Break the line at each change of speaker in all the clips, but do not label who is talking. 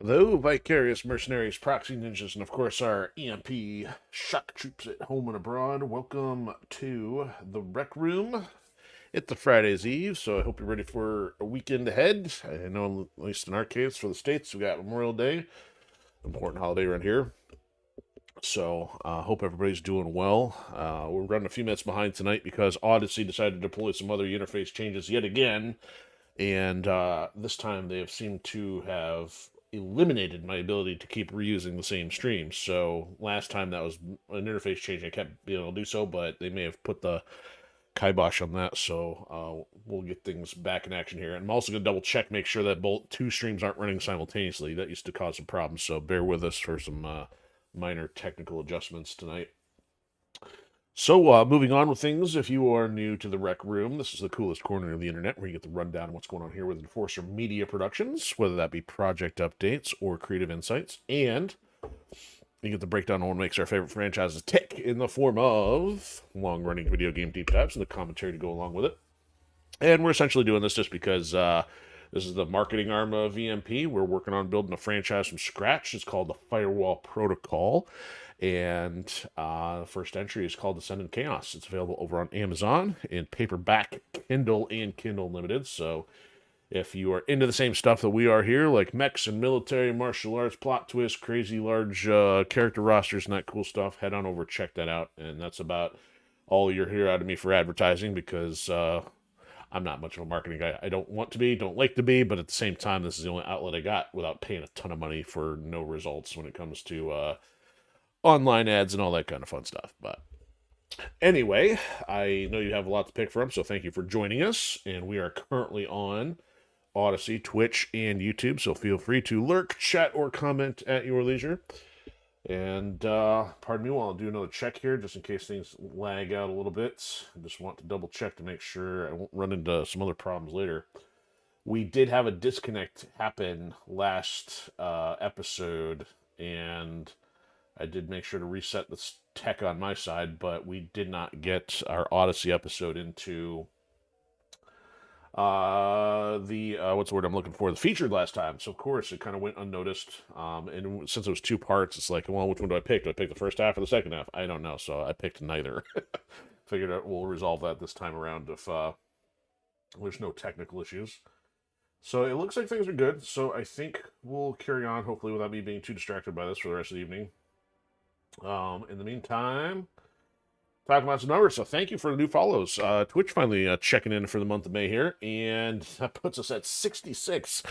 Though vicarious mercenaries, proxy ninjas, and of course our EMP shock troops at home and abroad, welcome to the Rec Room. It's a Friday's Eve, so I hope you're ready for a weekend ahead. I know, at least in our case, for the States, we got Memorial Day, important holiday around here. So, hope everybody's doing well. We're running a few minutes behind tonight because Odysee decided to deploy some other interface changes yet again. And this time they have seemed to have eliminated my ability to keep reusing the same stream. So last time that was an interface change, I kept being able to do so, but they may have put the kibosh on that. So we'll get things back in action here. And I'm also going to double check, make sure that both two streams aren't running simultaneously. That used to cause some problems. So bear with us for some minor technical adjustments tonight. So, moving on with things, if you are new to the Rec Room, this is the coolest corner of the internet where you get the rundown of what's going on here with Enforcer Media Productions, whether that be project updates or creative insights, and you get the breakdown on what makes our favorite franchises tick in the form of long-running video game deep dives and the commentary to go along with it. And we're essentially doing this just because this is the marketing arm of EMP. We're working on building a franchise from scratch. It's called the Firewall Protocol. And the first entry is called Ascendant Chaos. It's available over on Amazon in paperback, Kindle, and Kindle Limited. So if you are into the same stuff that we are here, like mechs and military, martial arts, plot twists, crazy large character rosters, and that cool stuff, head on over, check that out. And that's about all you'll hear out of me for advertising because I'm not much of a marketing guy. I don't want to be, don't like to be, but at the same time, this is the only outlet I got without paying a ton of money for no results when it comes to online ads and all that kind of fun stuff. But anyway, I know you have a lot to pick from, so thank you for joining us. And we are currently on Odysee, Twitch, and YouTube, so feel free to lurk, chat, or comment at your leisure. And pardon me while I'll do another check here, just in case things lag out a little bit. I just want to double check to make sure I won't run into some other problems later. We did have a disconnect happen last episode, and I did make sure to reset the tech on my side, but we did not get our Odysee episode into what's the word I'm looking for? The featured last time. So of course it kind of went unnoticed. And since it was two parts, it's like, well, which one do I pick? Do I pick the first half or the second half? I don't know. So I picked neither. Figured out we'll resolve that this time around if there's no technical issues. So it looks like things are good. So I think we'll carry on, hopefully, without me being too distracted by this for the rest of the evening. In the meantime, talking about some numbers. So thank you for the new follows. Twitch finally checking in for the month of May here, and that puts us at 66.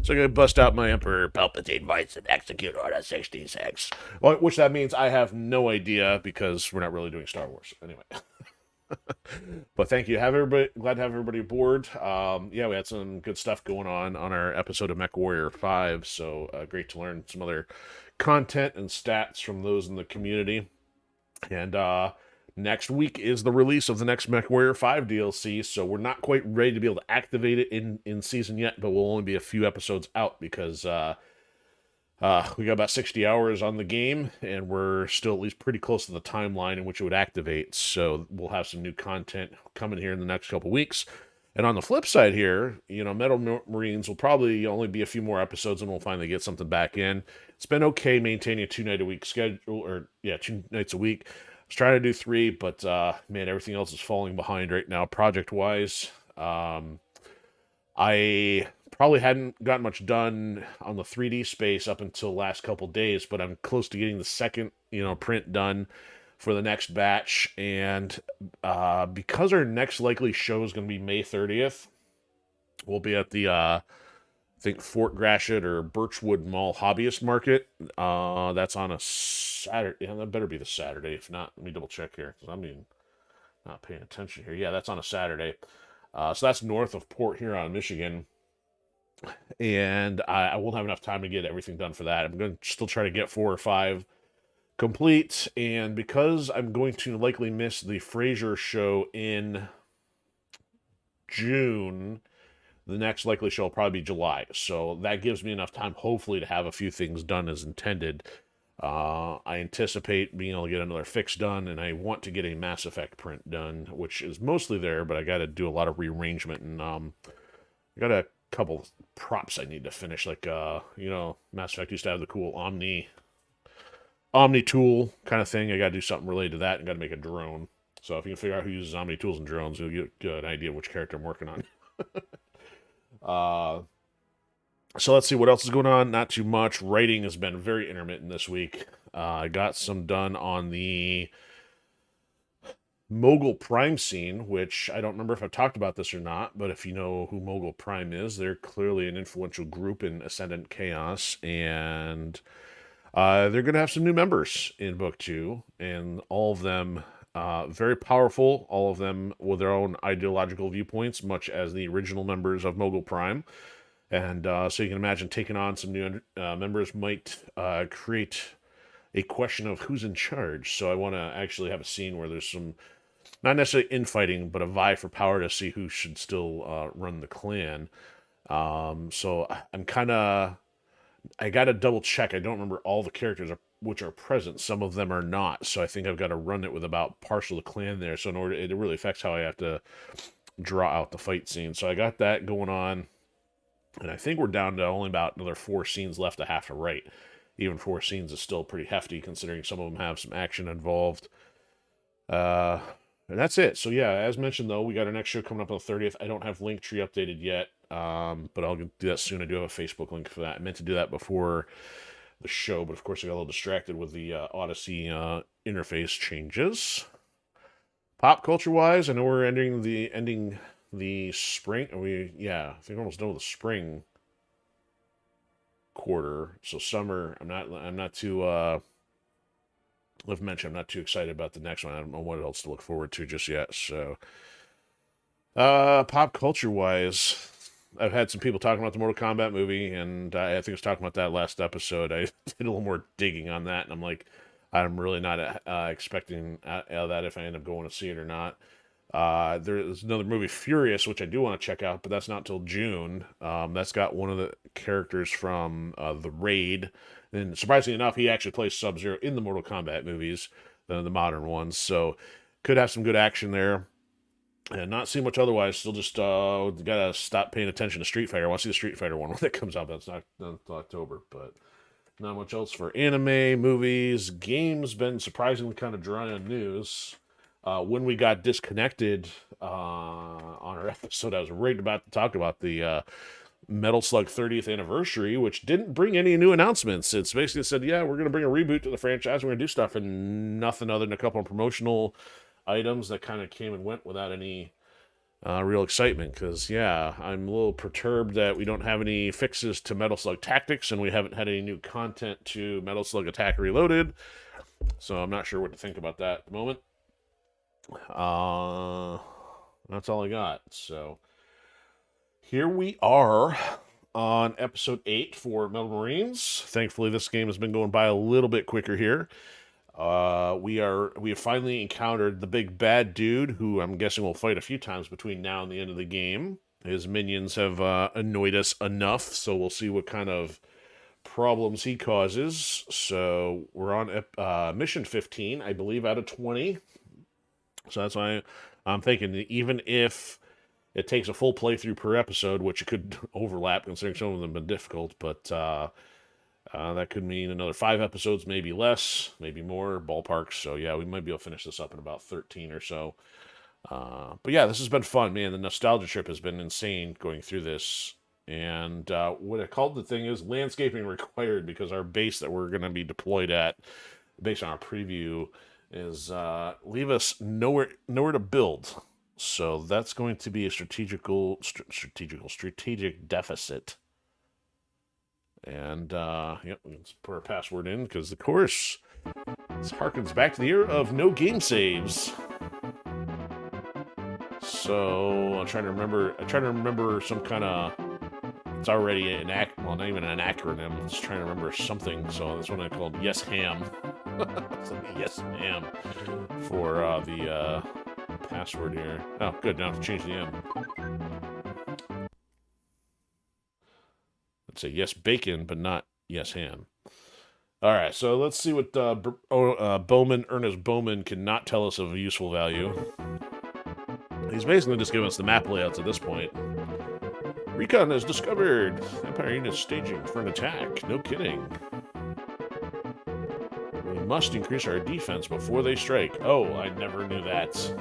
So I'm going to bust out my Emperor Palpatine voice and execute Order 66. Well, which that means I have no idea because we're not really doing Star Wars. Anyway. But thank you. Have everybody, glad to have everybody aboard. Yeah, we had some good stuff going on our episode of MechWarrior 5, so great to learn some other content and stats from those in the community. And next week is the release of the next MechWarrior 5 DLC, so we're not quite ready to be able to activate it in season yet, but we'll only be a few episodes out because we got about 60 hours on the game, and we're still at least pretty close to the timeline in which it would activate, so we'll have some new content coming here in the next couple weeks. And on the flip side here, you know, Metal Marines will probably only be a few more episodes, and we'll finally get something back in. It's been okay maintaining a 2 night a week schedule, or yeah, 2 nights a week. I was trying to do 3, but man, everything else is falling behind right now, project-wise. I probably hadn't gotten much done on the 3D space up until last couple days, but I'm close to getting the second, print done for the next batch. And because our next likely show is going to be May 30th, we'll be at the, I think, Fort Gratiot or Birchwood Mall Hobbyist Market. That's on a Saturday. Yeah, that better be the Saturday. If not, let me double check here, because I'm not paying attention here. Yeah, that's on a Saturday. So that's north of Port Huron, Michigan. And I won't have enough time to get everything done for that. I'm going to still try to get 4 or 5 complete. And because I'm going to likely miss the Frasier show in June, the next likely show will probably be July. So that gives me enough time, hopefully, to have a few things done as intended. I anticipate being able to get another fix done, and I want to get a Mass Effect print done, which is mostly there, but I got to do a lot of rearrangement, and I got to couple props I need to finish. Like, Mass Effect used to have the cool Omni tool kind of thing. I got to do something related to that and got to make a drone. So if you can figure out who uses Omni tools and drones, you'll get an idea of which character I'm working on. So let's see what else is going on. Not too much. Writing has been very intermittent this week. I got some done on the Mogul Prime scene, which I don't remember if I've talked about this or not, but if you know who Mogul Prime is, they're clearly an influential group in Ascendant Chaos, and they're going to have some new members in Book 2, and all of them very powerful, all of them with their own ideological viewpoints, much as the original members of Mogul Prime. And so you can imagine taking on some new members might create a question of who's in charge. So I want to actually have a scene where there's some, not necessarily infighting, but a vie for power to see who should still run the clan. So I'm kind of, I got to double check. I don't remember all the characters which are present. Some of them are not. So I think I've got to run it with about partial of the clan there. So in order, it really affects how I have to draw out the fight scene. So I got that going on. And I think we're down to only about another 4 scenes left to have to write. Even 4 scenes is still pretty hefty, considering some of them have some action involved. And that's it. So yeah, as mentioned, though, we got our next show coming up on the 30th. I don't have Linktree updated yet, but I'll do that soon. I do have a Facebook link for that. I meant to do that before the show, but of course I got a little distracted with the Odysee interface changes. Pop culture-wise, I know we're ending the spring. I think we're almost done with the spring quarter. So summer, I'm not too I've mentioned I'm not too excited about the next one. I don't know what else to look forward to just yet. So pop culture wise, I've had some people talking about the Mortal Kombat movie, and I think I was talking about that last episode. I did a little more digging on that, and I'm like, I'm really not expecting out of that if I end up going to see it or not. There's another movie, Furious, which I do want to check out, but that's not till June. That's got one of the characters from The Raid, and surprisingly enough, he actually plays Sub-Zero in the Mortal Kombat movies, the modern ones, so could have some good action there. And not see much otherwise. Still just gotta stop paying attention to Street Fighter. I want to see the Street Fighter one when that comes out. That's not until October, but not much else for anime, movies, games. Been surprisingly kind of dry on news. When we got disconnected on our episode, I was right about to talk about the Metal Slug 30th anniversary, which didn't bring any new announcements. It's basically said, yeah, we're going to bring a reboot to the franchise. We're going to do stuff, and nothing other than a couple of promotional items that kind of came and went without any real excitement. Because, yeah, I'm a little perturbed that we don't have any fixes to Metal Slug Tactics, and we haven't had any new content to Metal Slug Attack Reloaded. So I'm not sure what to think about that at the moment. That's all I got. So here we are on episode 8 for Metal Marines. Thankfully, this game has been going by a little bit quicker here. We have finally encountered the big bad dude, who I'm guessing will fight a few times between now and the end of the game. His minions have annoyed us enough, so we'll see what kind of problems he causes. So we're on mission 15, I believe, out of 20. So that's why I'm thinking that even if it takes a full playthrough per episode, which it could overlap considering some of them have been difficult, but that could mean another 5 episodes, maybe less, maybe more, ballparks. So yeah, we might be able to finish this up in about 13 or so. But yeah, this has been fun, man. The nostalgia trip has been insane going through this. And what I called the thing is landscaping required, because our base that we're going to be deployed at, based on our preview, is leave us nowhere to build. So that's going to be a strategic deficit. And let's put our password in, because of course this harkens back to the era of no game saves. So I'm trying to remember some kind of, it's already well, not even an acronym. I'm just trying to remember something. So this one I called Yes Ham. It's like Yes Ham for the password here. Oh, good. Now I have to change the M. Let's say Yes Bacon, but not Yes Ham. All right, so let's see what Ernest Bowman cannot tell us of useful value. He's basically just giving us the map layouts at this point. Recon has discovered. Empire unit staging for an attack. No kidding. We must increase our defense before they strike. Oh, I never knew that.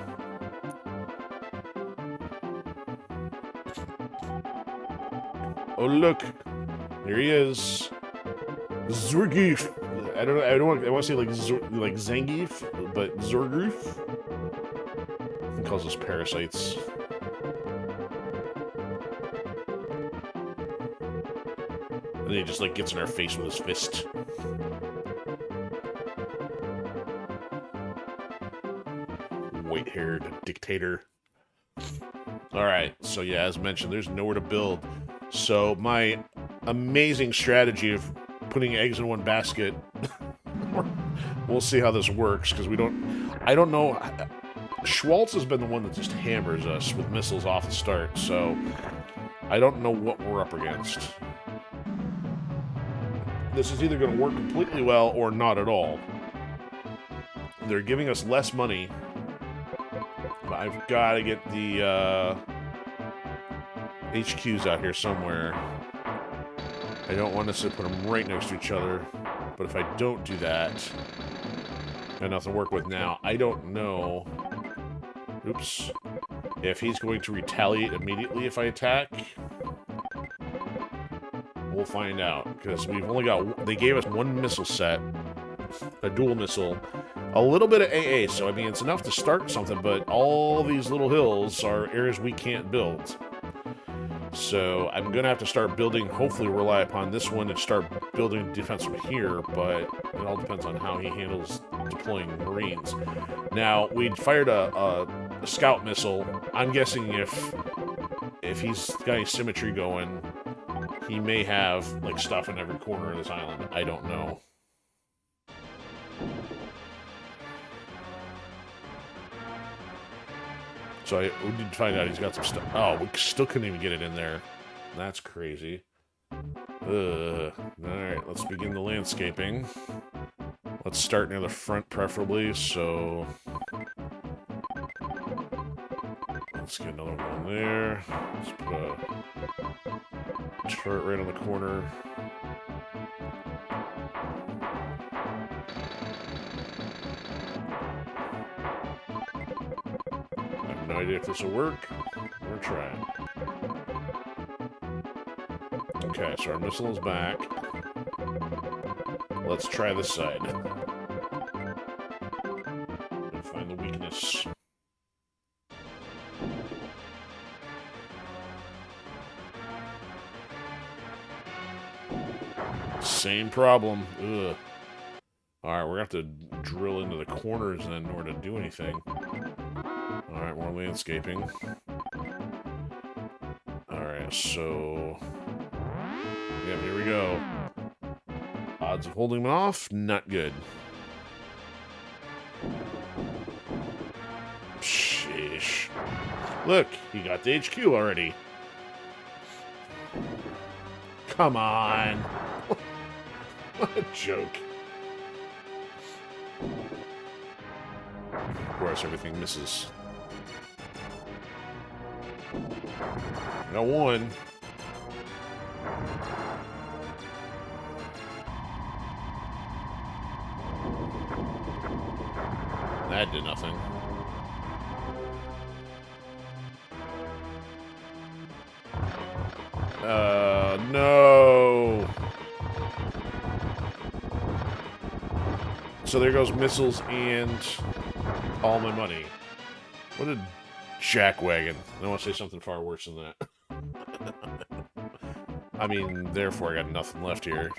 Oh, look. There he is. Zorgif. I want to say like Zangief, but Zorgif. He calls us parasites. And then he just like gets in our face with his fist. White-haired dictator. Alright, so yeah, as mentioned, there's nowhere to build. So my amazing strategy of putting eggs in one basket, we'll see how this works, because I don't know. Schwartz has been the one that just hammers us with missiles off the start, so I don't know what we're up against. This is either going to work completely well or not at all. They're giving us less money. I've got to get the HQs out here somewhere. I don't want us to put them right next to each other, but if I don't do that, I have nothing to work with now. I don't know. Oops. If he's going to retaliate immediately if I attack. We'll find out, because we've only got... They gave us one missile set, a dual missile, a little bit of AA, so I mean, it's enough to start something, but all these little hills are areas we can't build. So I'm going to have to start building, hopefully rely upon this one and start building defense from here, but it all depends on how he handles deploying Marines. Now, we fired a scout missile. I'm guessing if he's got any symmetry going, he may have like stuff in every corner of this island. I don't know. So we did find out he's got some stuff. Oh, we still couldn't even get it in there. That's crazy. Alright, let's begin the landscaping. Let's start near the front, preferably, so... Let's get another one there. Let's put a turret right on the corner. No idea if this will work. We're gonna try it. Okay, so our missile is back. Let's try this side. And find the weakness. Same problem. Ugh. Alright, we're gonna have to drill into the corners then in order to do anything. Alright, more landscaping. Alright, so... Yep, here we go. Odds of holding them off, not good. Sheesh. Look, he got the HQ already. Come on. What a joke. Of course, everything misses. Got one. That did nothing. No. So there goes missiles and all my money. What a jackwagon. I want to say something far worse than that. I mean, therefore I got nothing left here.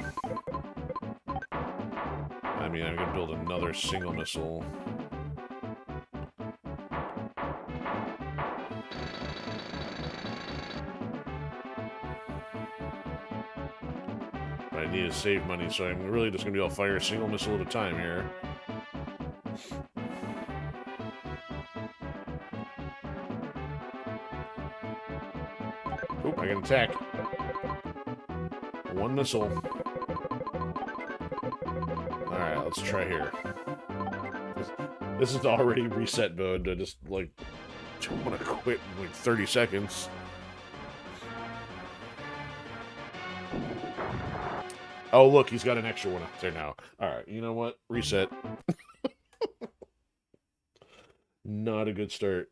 I mean, I'm going to build another single missile. But I need to save money, so I'm really just going to be able to fire a single missile at a time here. Oop, I can attack. One missile. Alright, let's try here. This is already reset mode. I just, like, want to quit in, like, 30 seconds. Oh, look, he's got an extra one out there now. All right, you know what? Reset. Not a good start.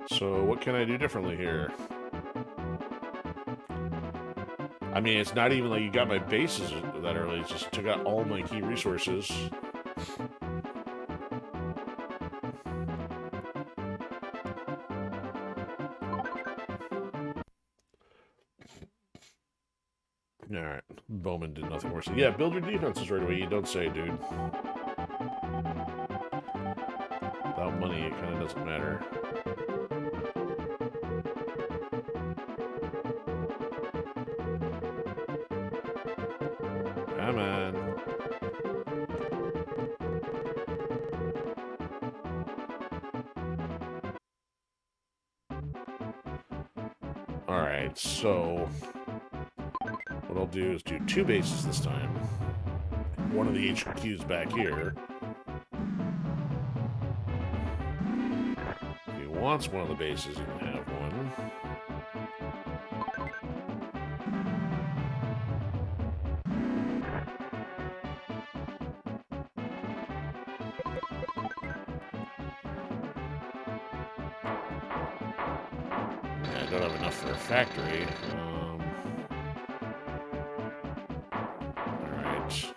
So what can I do differently here? I mean, it's not even like you got my bases that early. It just took out all my key resources. Alright, Bowman did nothing worse. Yeah, build your defenses right away. You don't say, dude. Without money, it kind of doesn't matter. Come on. Alright, so what I'll do is do 2 bases this time. One of the HQ's back here. If he wants one of the bases, he can have one. Yeah, I don't have enough for a factory. Alright.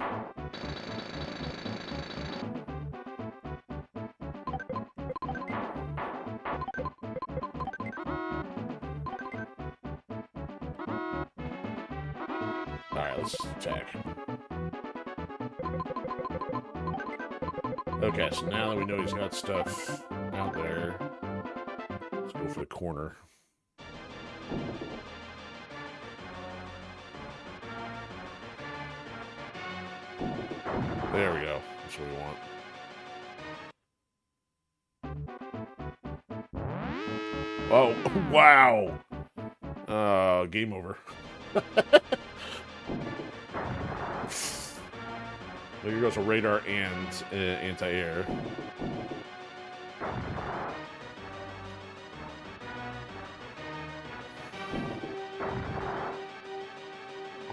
Alright, let's attack. Okay, so now that we know he's got stuff out there, let's go for the corner. There we go. That's what we want. Oh, wow! Game over. There goes a radar and anti-air.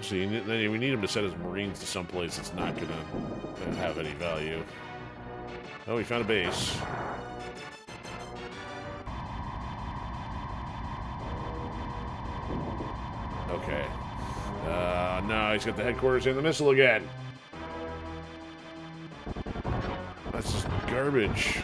So we need him to set his Marines to someplace that's not going to have any value. Oh, we found a base. Okay. No, he's got the headquarters and the missile again. That's just garbage.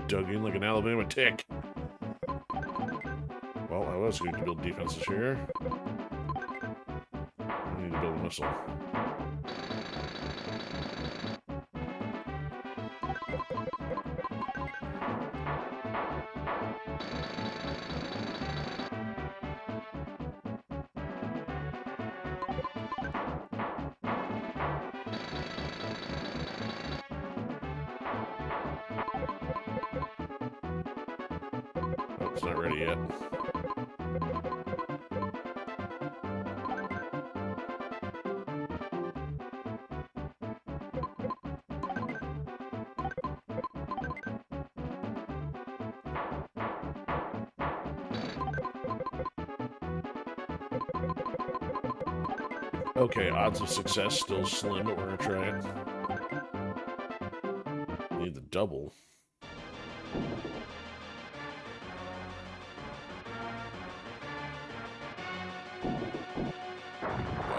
Dug in like an Alabama tick. Well, I was going to build defenses here. I need to build a missile. It's not ready yet. Okay, odds of success still slim, but we're gonna try it. Need the double.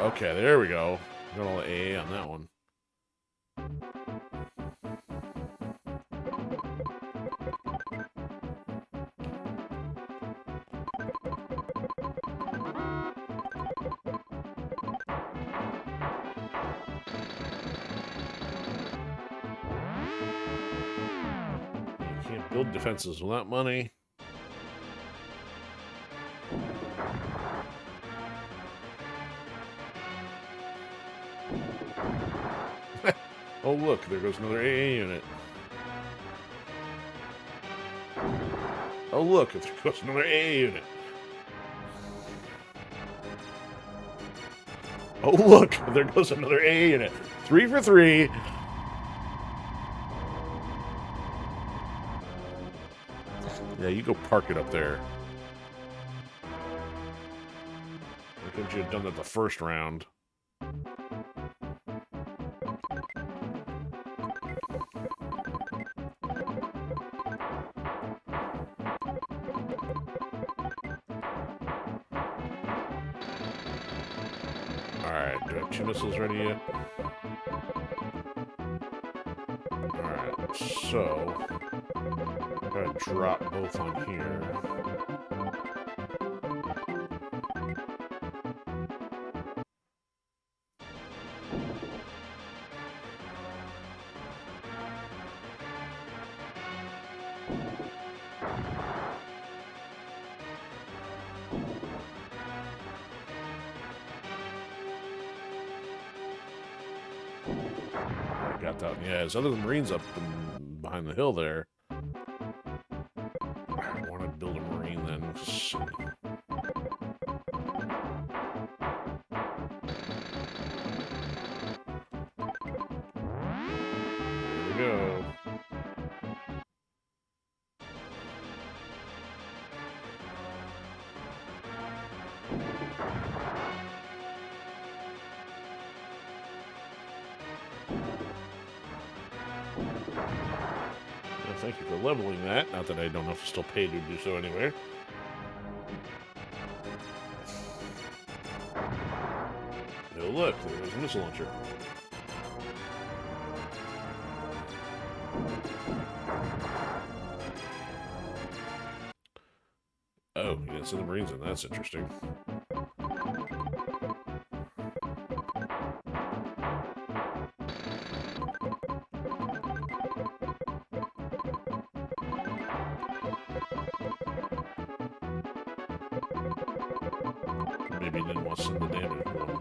Okay, there we go. Got all the AA on that one. You can't build defenses without money. Oh, look, there goes another AA unit. Oh, look, there goes another AA unit. Oh, look, there goes another AA unit. 3 for 3. Yeah, you go park it up there. Why couldn't you have done that the first round? Alright, do I have 2 missiles ready yet? Alright, so I'm gonna drop both on here. I got that. Yeah, there's other Marines up behind the hill there. I want to build a Marine then. Here we go. Well, thank you for leveling that. Not that I don't have to still pay to do so anyway. Oh, look, there's a missile launcher. Oh, you didn't send the Marines in. That's interesting. Maybe he didn't want to send the damage one.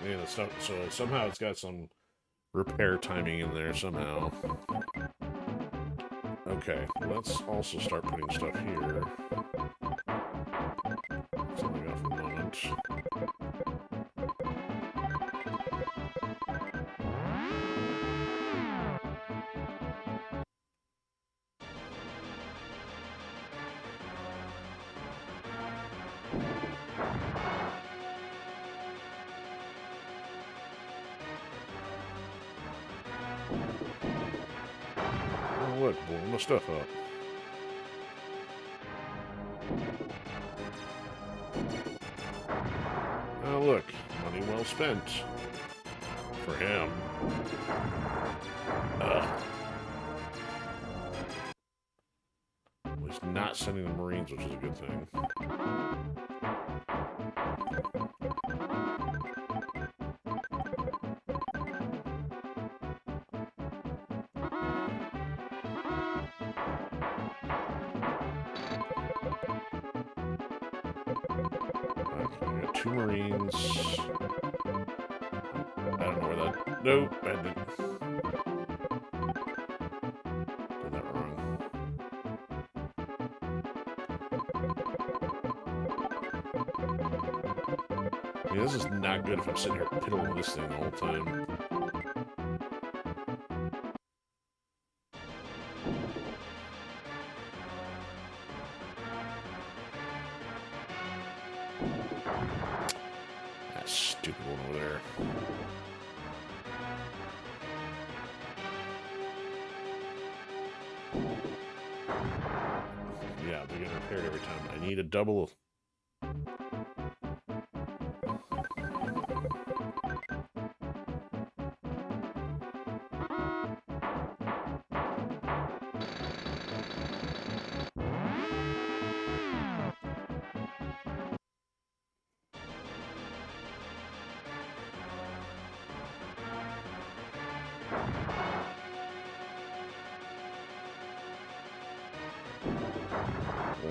Man, so somehow it's got some repair timing in there somehow. Okay, let's also start putting stuff here. Something off for a moment. Oh, look, blowing my stuff up. Oh, look, money well spent. For him. He's not sending the Marines, which is a good thing. Okay, I got 2 Marines. I don't know where that... Nope, I didn't. Did that wrong. Yeah, this is not good if I'm sitting here piddling this thing the whole time. That stupid one over there. Yeah, they're getting repaired every time. I need a double...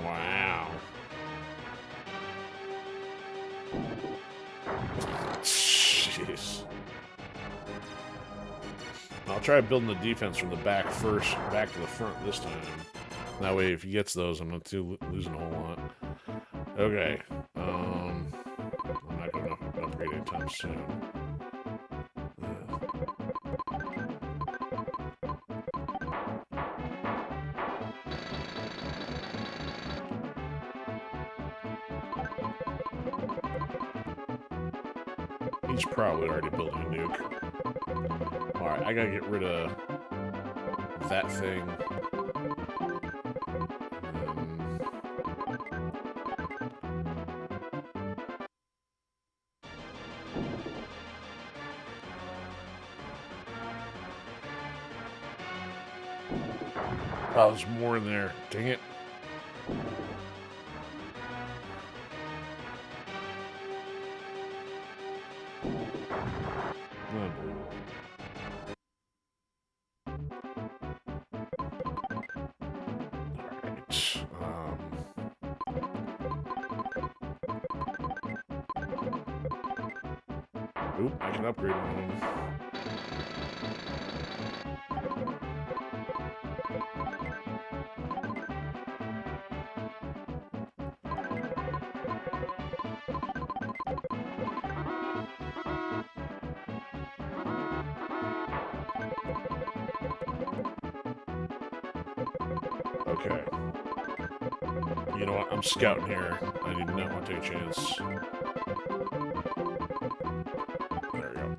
Wow. Jeez. I'll try building the defense from the back first, back to the front this time. That way, if he gets those, I'm not losing a whole lot. Okay. I'm not going to upgrade anytime soon. He's probably already building a nuke. Alright, I gotta get rid of that thing. Oh, there's more in there. Dang it. Unbelievable. Oop, I can upgrade one of them. Okay. You know what? I'm scouting here. I do not want to take a chance. There we go.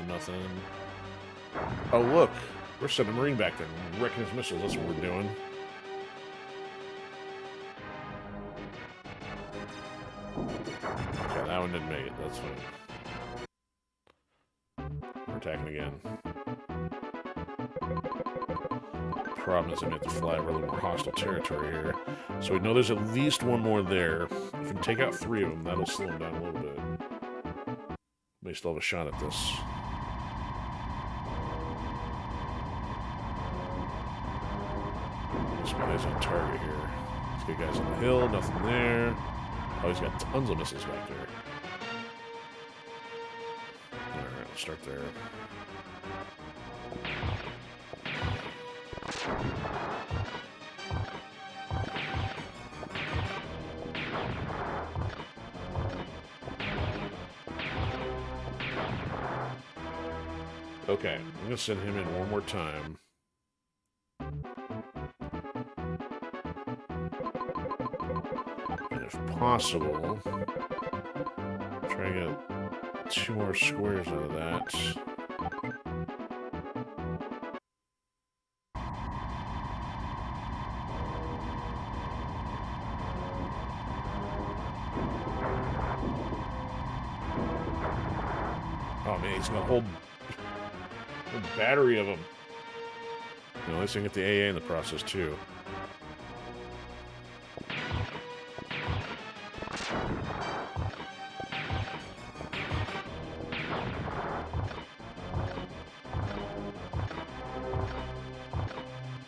Nothing. Oh, look. We're sending a Marine back there. Wrecking his missiles. That's what we're doing. Okay, that one didn't make it. That's fine. We're attacking again. Problem is I have to fly over a little more hostile territory here. So we know there's at least one more there. If we can take out 3 of them, that'll slow them down a little bit. May still have a shot at this. This guy's on target here. Let's get guys on the hill, nothing there. Oh, he's got tons of missiles back there. Alright, let's start there. Okay, I'm gonna send him in one more time. And if possible, try and get 2 more squares out of that. Oh man, he's got a whole battery of them. You know, at least I can get the AA in the process too.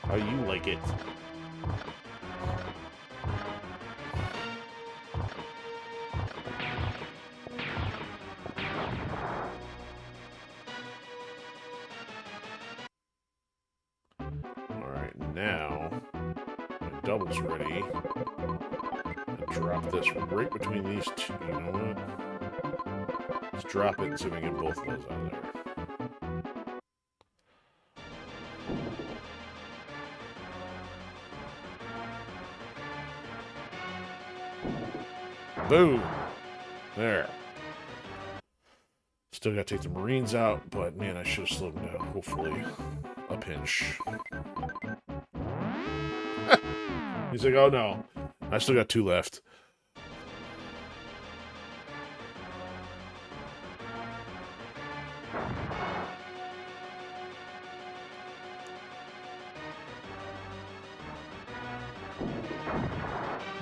How you like it? Now, my double's ready. And drop this right between these 2. You know what? Let's drop it and see if we can get both of those out of there. Boom! There. Still gotta take the Marines out, but man, I should have slowed them down. Hopefully, a pinch. He's like, oh no, I still got 2 left.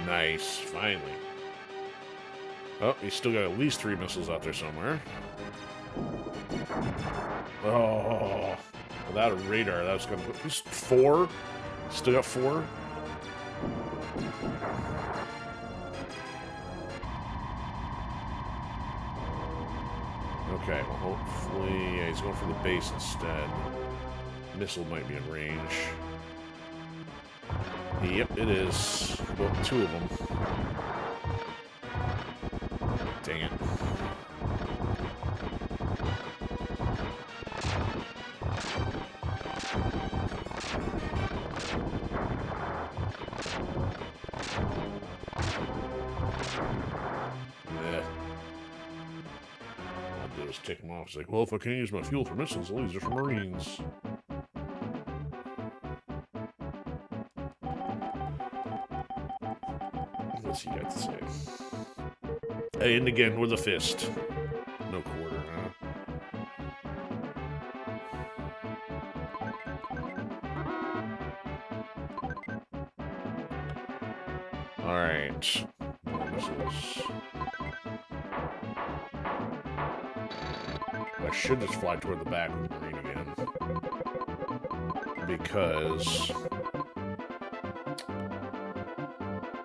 Nice, finally. Oh, he's still got at least 3 missiles out there somewhere. Oh, without a radar, that's gonna put. He's 4. Still got 4. Okay, well, hopefully, yeah, he's going for the base instead. Missile might be in range. Yep, it is. Well, 2 of them. Dang it. Take him off. It's like, well, if I can't use my fuel for missiles, I'll use it for Marines. What's he got to say? And again with a fist. No quarter, huh? Alright. More missiles. I should just fly toward the back with the Marine again. Because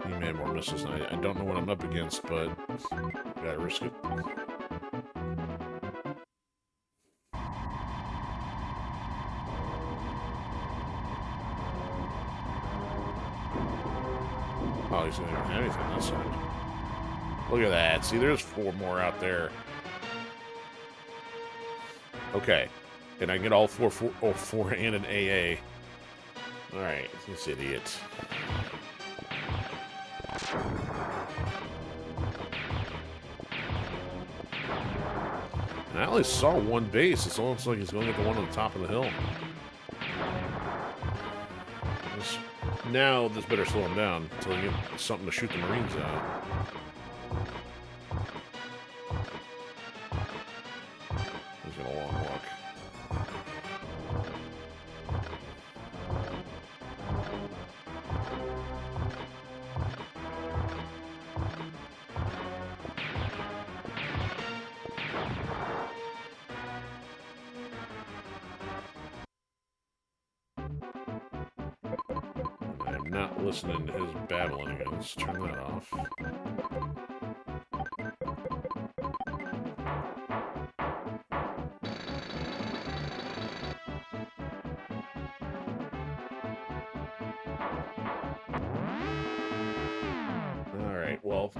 he made more missiles. And I don't know what I'm up against, but gotta risk it. Oh, he's not even have anything on that side. Look at that. See, there's 4 more out there. Okay. And I can get all 4 and an AA. Alright, this idiot. And I only saw 1 base. It's almost like he's going to get the one on the top of the hill. Now, this better slow him down until he gets something to shoot the Marines out. He's got a long walk. I'm not listening to his babbling again. Let's turn that off. Alright, well,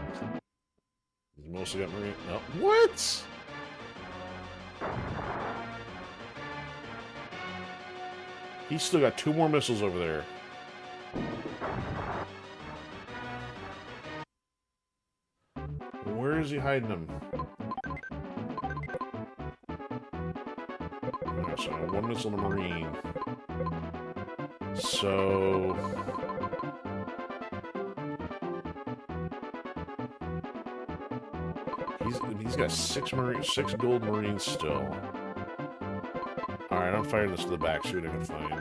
he's mostly got Marine. No. What? He's still got 2 more missiles over there. Where is he hiding them? Alright, so I have 1 missile on a Marine. So... He's got 6 gold Marines still. Alright, I'm firing this to the back, see what I can find.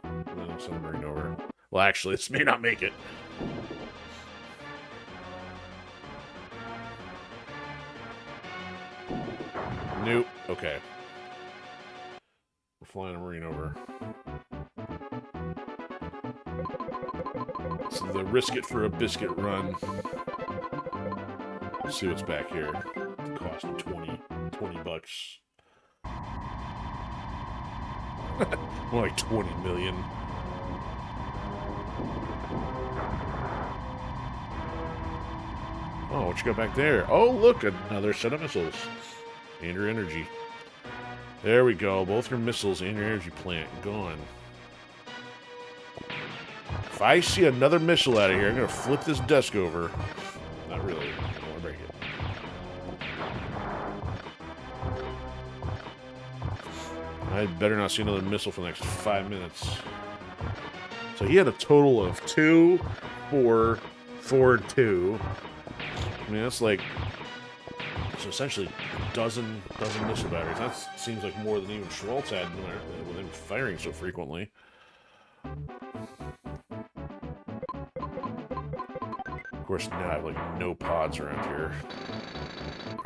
And then I'll send a Marine over. Well, actually, this may not make it. Nope. Okay. We're flying a Marine over. So the risk it for a biscuit run. Let's see what's back here. It cost 20 bucks. More like 20 million. Oh, what you got back there? Oh, look, another set of missiles. And your energy. There we go. Both your missiles and your energy plant gone. If I see another missile out of here, I'm going to flip this desk over. Not really. I don't want to break it. I better not see another missile for the next 5 minutes. So he had a total of 2, 4, 4, 2. I mean, that's like... So essentially, dozen missile batteries. That seems like more than even Schwartz had with him firing so frequently. Of course, now I have like no pods around here.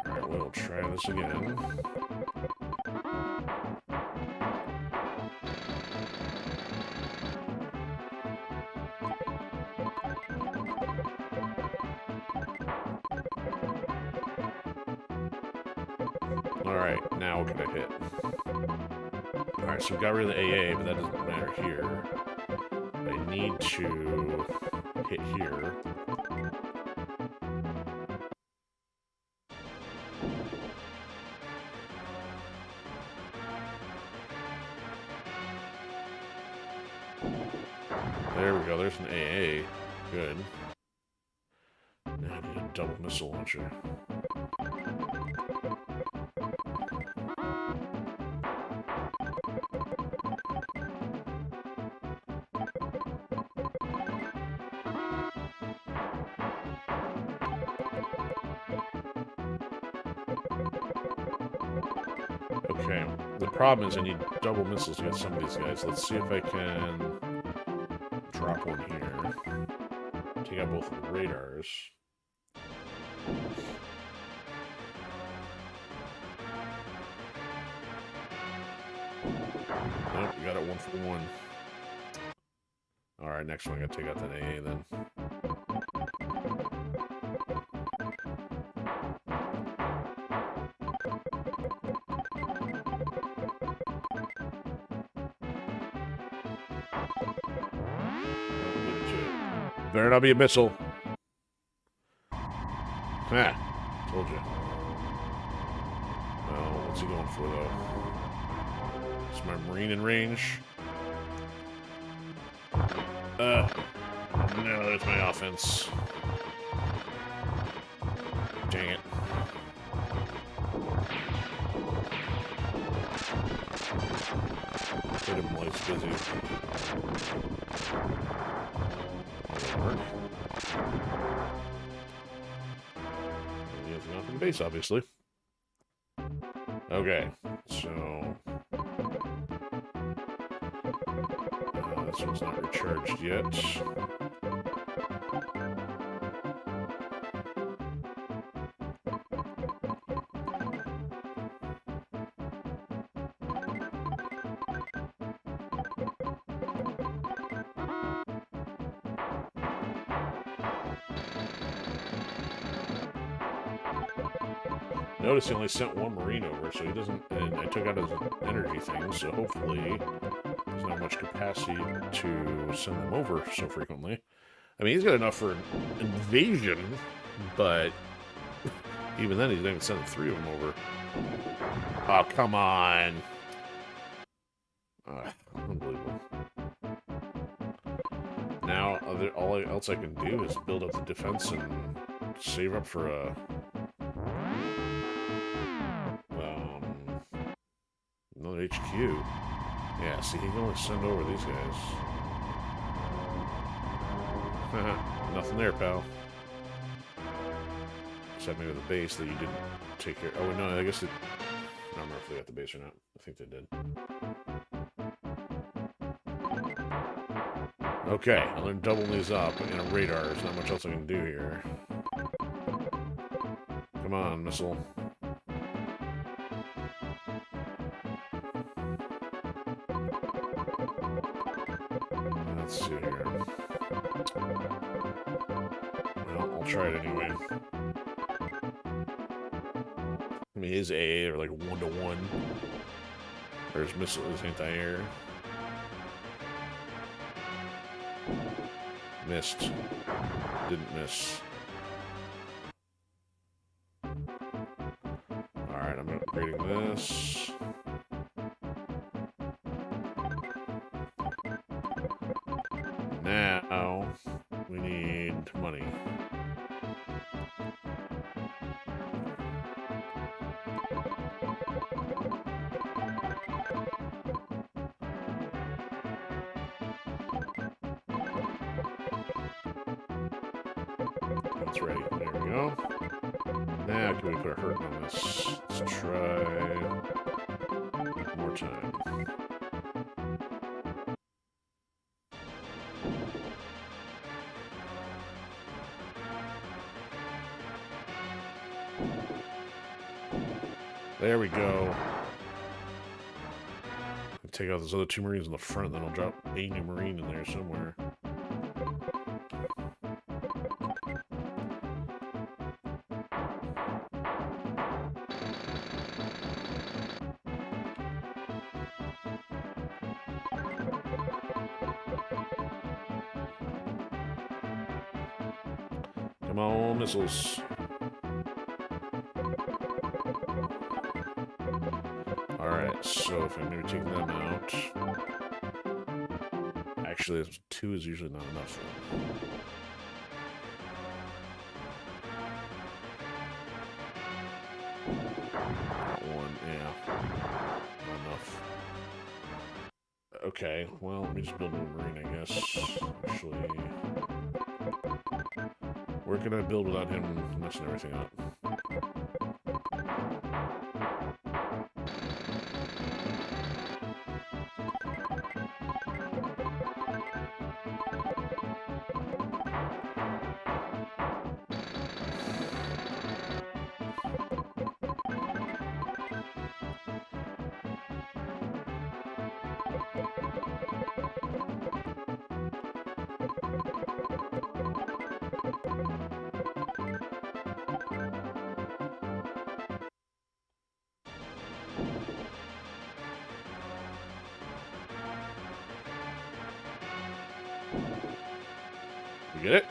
Alright, we'll try this again. Alright, now what can I hit? Alright, so we got rid of the AA, but that doesn't matter here. I need to hit here. There we go, there's an AA. Good. Now I need a double missile launcher. Okay, the problem is I need double missiles against some of these guys. Let's see if I can drop one here. Take out both of the radars. Nope, we got it 1 for 1. Alright, next one I gotta take out that AA then. Better not be a missile. Ah, told you. Well, what's he going for, though? Is my Marine in range? No, there's my offense. Dang it. Hit him while he's busy. He has nothing base, obviously. Okay, so this one's not recharged yet. Notice he only sent one Marine over, so he doesn't, and I took out his energy thing, so hopefully there's not much capacity to send them over so frequently. I mean, he's got enough for an invasion, but even then he's not even sending 3 of them over. Oh, come on. Unbelievable. Now, all else I can do is build up the defense and save up for a... another HQ. Yeah, see, he can only send over these guys. Nothing there, pal. Except maybe the base that you didn't take care of. Oh, no, I guess it... I don't remember if they got the base or not. I think they did. Okay, I'm going to double these up in a radar. There's not much else I can do here. Come on, missile. Let's see here. Well, I'll try it anyway. I mean, his AA are like 1-to-1. Or his missile is anti-air. Missed. Didn't miss. Alright, I'm upgrading this. Now, we need money. That's ready. There we go. Now, can we put a hurt on this? Let's try one more time. There we go. Take out those other 2 Marines in the front, then I'll drop a new Marine in there somewhere. Come on, missiles. Alright, so if I maybe take them out... Actually, 2 is usually not enough, then. That one, yeah. Not enough. Okay, well, let me just build a marine, I guess. Actually... Where can I build without him messing everything up? You get it?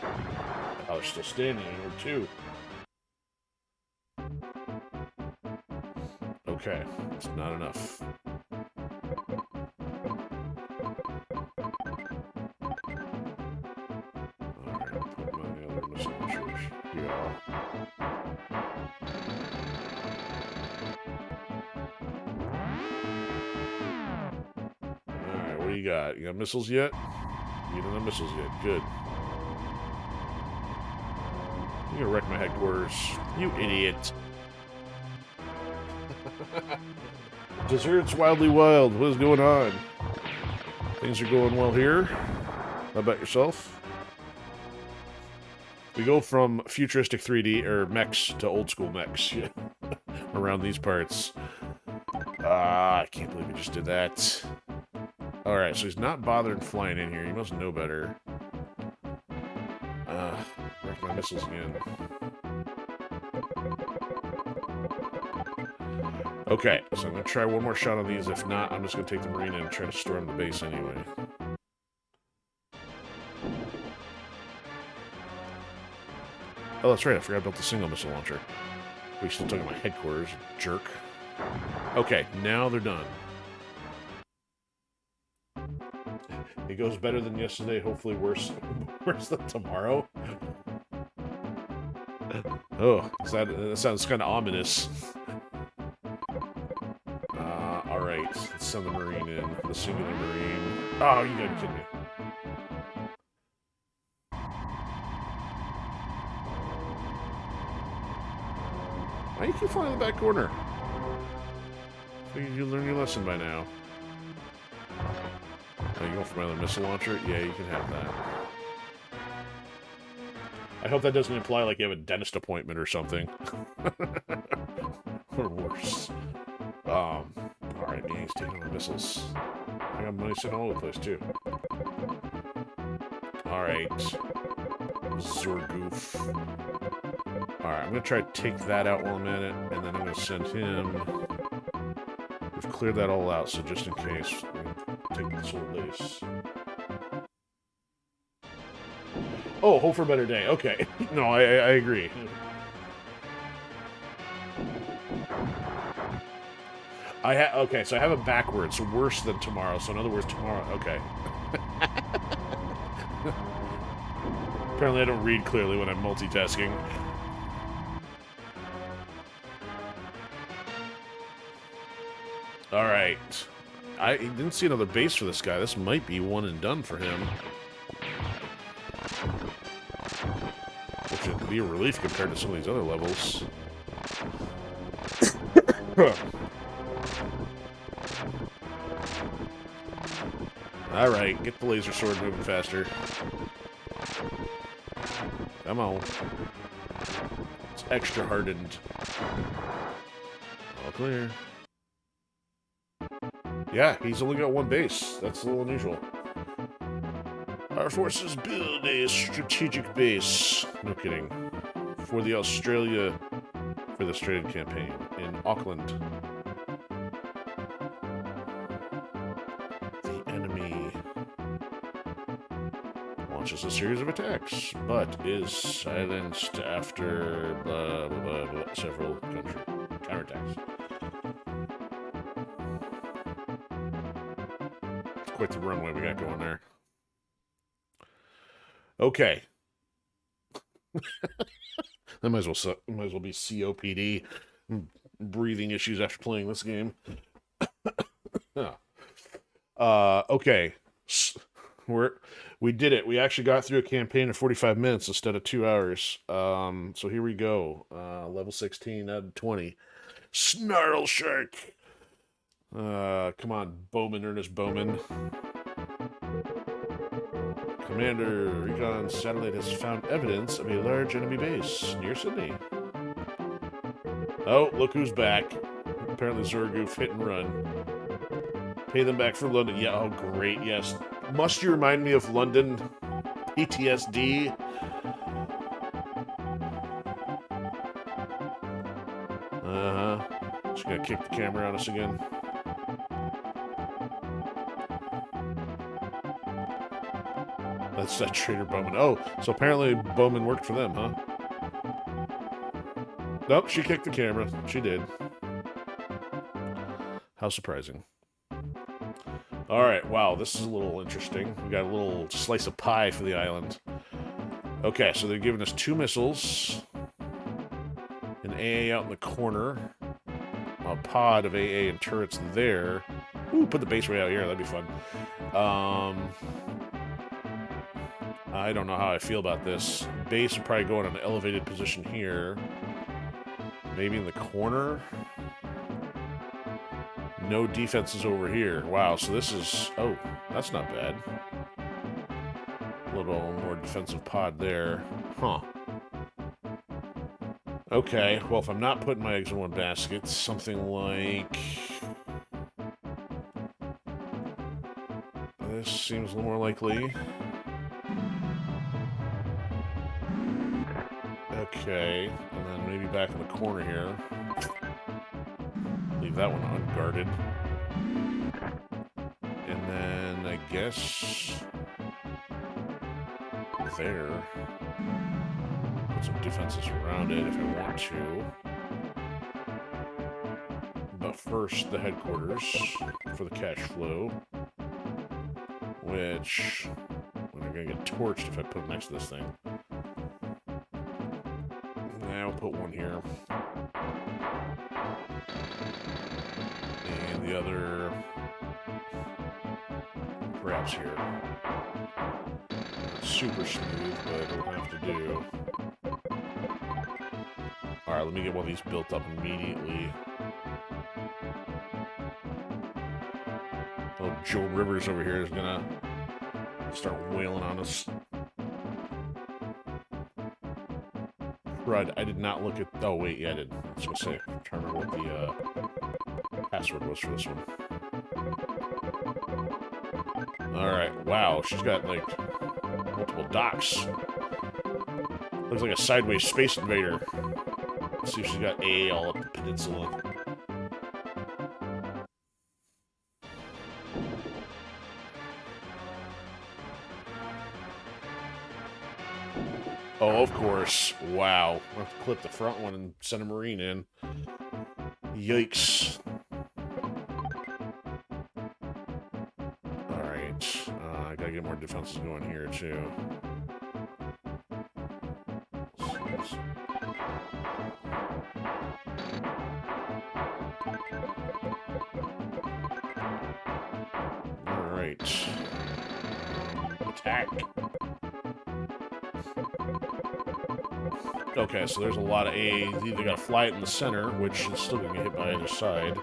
Oh, they're still standing here, too. Okay, it's not enough. Alright, put my other missile launchers here. Alright, what do you got? You got missiles yet? You don't have missiles yet. Good. You're gonna wreck my headquarters. You idiot. Dessert's wildly wild. What is going on? Things are going well here. How about yourself? We go from futuristic 3D, or mechs, to old school mechs. Around these parts. I can't believe we just did that. Alright, so he's not bothering flying in here. He must know better. Wreck my missiles again. Okay, so I'm going to try one more shot on these. If not, I'm just going to take the marine and try to storm the base anyway. Oh, that's right. I forgot about the single missile launcher. We still took my headquarters, jerk. Okay, now they're done. It goes better than yesterday, hopefully worse than tomorrow. Oh, that sounds kind of ominous. Alright, let's send the marine in. The singular marine. Oh, you gotta be kidding me. Why do you keep flying in the back corner? I figured you learned your lesson by now. Oh, you going for my other missile launcher? Yeah, you can have that. I hope that doesn't imply like you have a dentist appointment or something. Or worse. Alright, yeah, he's taking my missiles. I got money sitting all over the place, too. Alright. Zorgoof. Alright, I'm gonna try to take that out while I'm at it, and then I'm gonna send him... We've cleared that all out, so just in case, take this whole base. Oh, hope for a better day. Okay. No, I agree. Okay, so I have it backwards, so worse than tomorrow. So in other words, tomorrow. Okay. Apparently I don't read clearly when I'm multitasking. Alright. I didn't see another base for this guy. This might be one and done for him. Which would be a relief compared to some of these other levels. Alright, get the laser sword moving faster. Come on. It's extra hardened. All clear. Yeah, he's only got one base. That's a little unusual. Our forces build a strategic base. No kidding. For the Australian campaign in Auckland. launches a series of attacks, but is silenced after blah, blah, blah, blah, several counterattacks. It's quite the runway we got going there. Okay. That might as well be COPD, breathing issues after playing this game. Okay. We did it. We actually got through a campaign in 45 minutes instead of 2 hours. So here we go. Level 16 out of 20. Snarl Shark. Come on, Bowman, Ernest Bowman. Commander, Recon satellite has found evidence of a large enemy base near Sydney. Oh, look who's back. Apparently Zorgoof hit and run. Pay them back for London. Yeah, oh great, yes. Must you remind me of London? PTSD. She's gonna kick the camera on us again. That's that traitor Bowman. Oh, so apparently Bowman worked for them, huh? Nope, she kicked the camera. She did. How surprising. Alright, wow, this is a little interesting. We got a little slice of pie for the island. Okay, so they're giving us 2 missiles. An AA out in the corner. A pod of AA and turrets there. Ooh, put the base way out here, that'd be fun. I don't know how I feel about this. Base would probably go in an elevated position here. Maybe in the corner? No defenses over here. Wow, so this is... Oh, that's not bad. A little more defensive pod there. Huh. Okay, well, if I'm not putting my eggs in one basket, something like... This seems a little more likely. Okay, and then maybe back in the corner here. Leave that one unguarded. And then, I guess... there. Put some defenses around it if I want to. But first, the headquarters for the cash flow. Which... I'm gonna get torched if I put it next to this thing. Now we'll put one here. And the other... perhaps here. Not super smooth, but it'll have to do. Alright, let me get one of these built up immediately. Oh, Joe Rivers over here is gonna start wailing on us. Crud, I did not look at... Oh, wait, yeah, I did. I was gonna say, I'm trying to remember what the password was for this one. Alright, wow, she's got, like, multiple docks. Looks like a sideways space invader. Let's see if she's got AA all up the peninsula. Oh, of course. Wow. I'll have to clip the front one and send a Marine in. Yikes. Alright. I gotta get more defenses going here, too. Alright. Attack. Okay, so there's a lot of A. You either gotta fly it in the center, which is still gonna get hit by either side.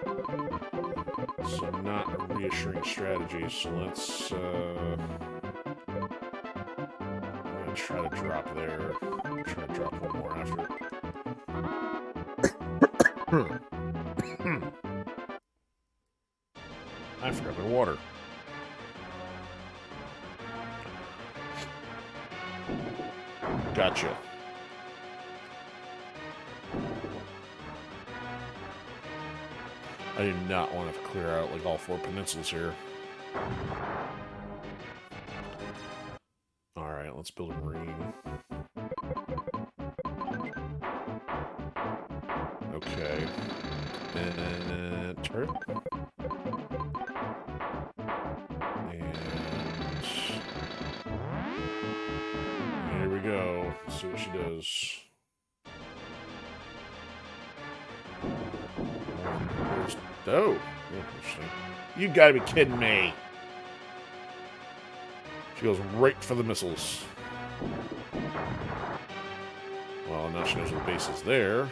So not a reassuring strategy. So let's I'm gonna try to drop there. Try to drop one more after it. I forgot my water. Gotcha. I do not want to clear out like all 4 peninsulas here. Alright, let's build a marine. Okay. And turret. And here we go. Let's see what she does. Oh, interesting. You gotta be kidding me. She goes right for the missiles. Well, now she knows where the base is there.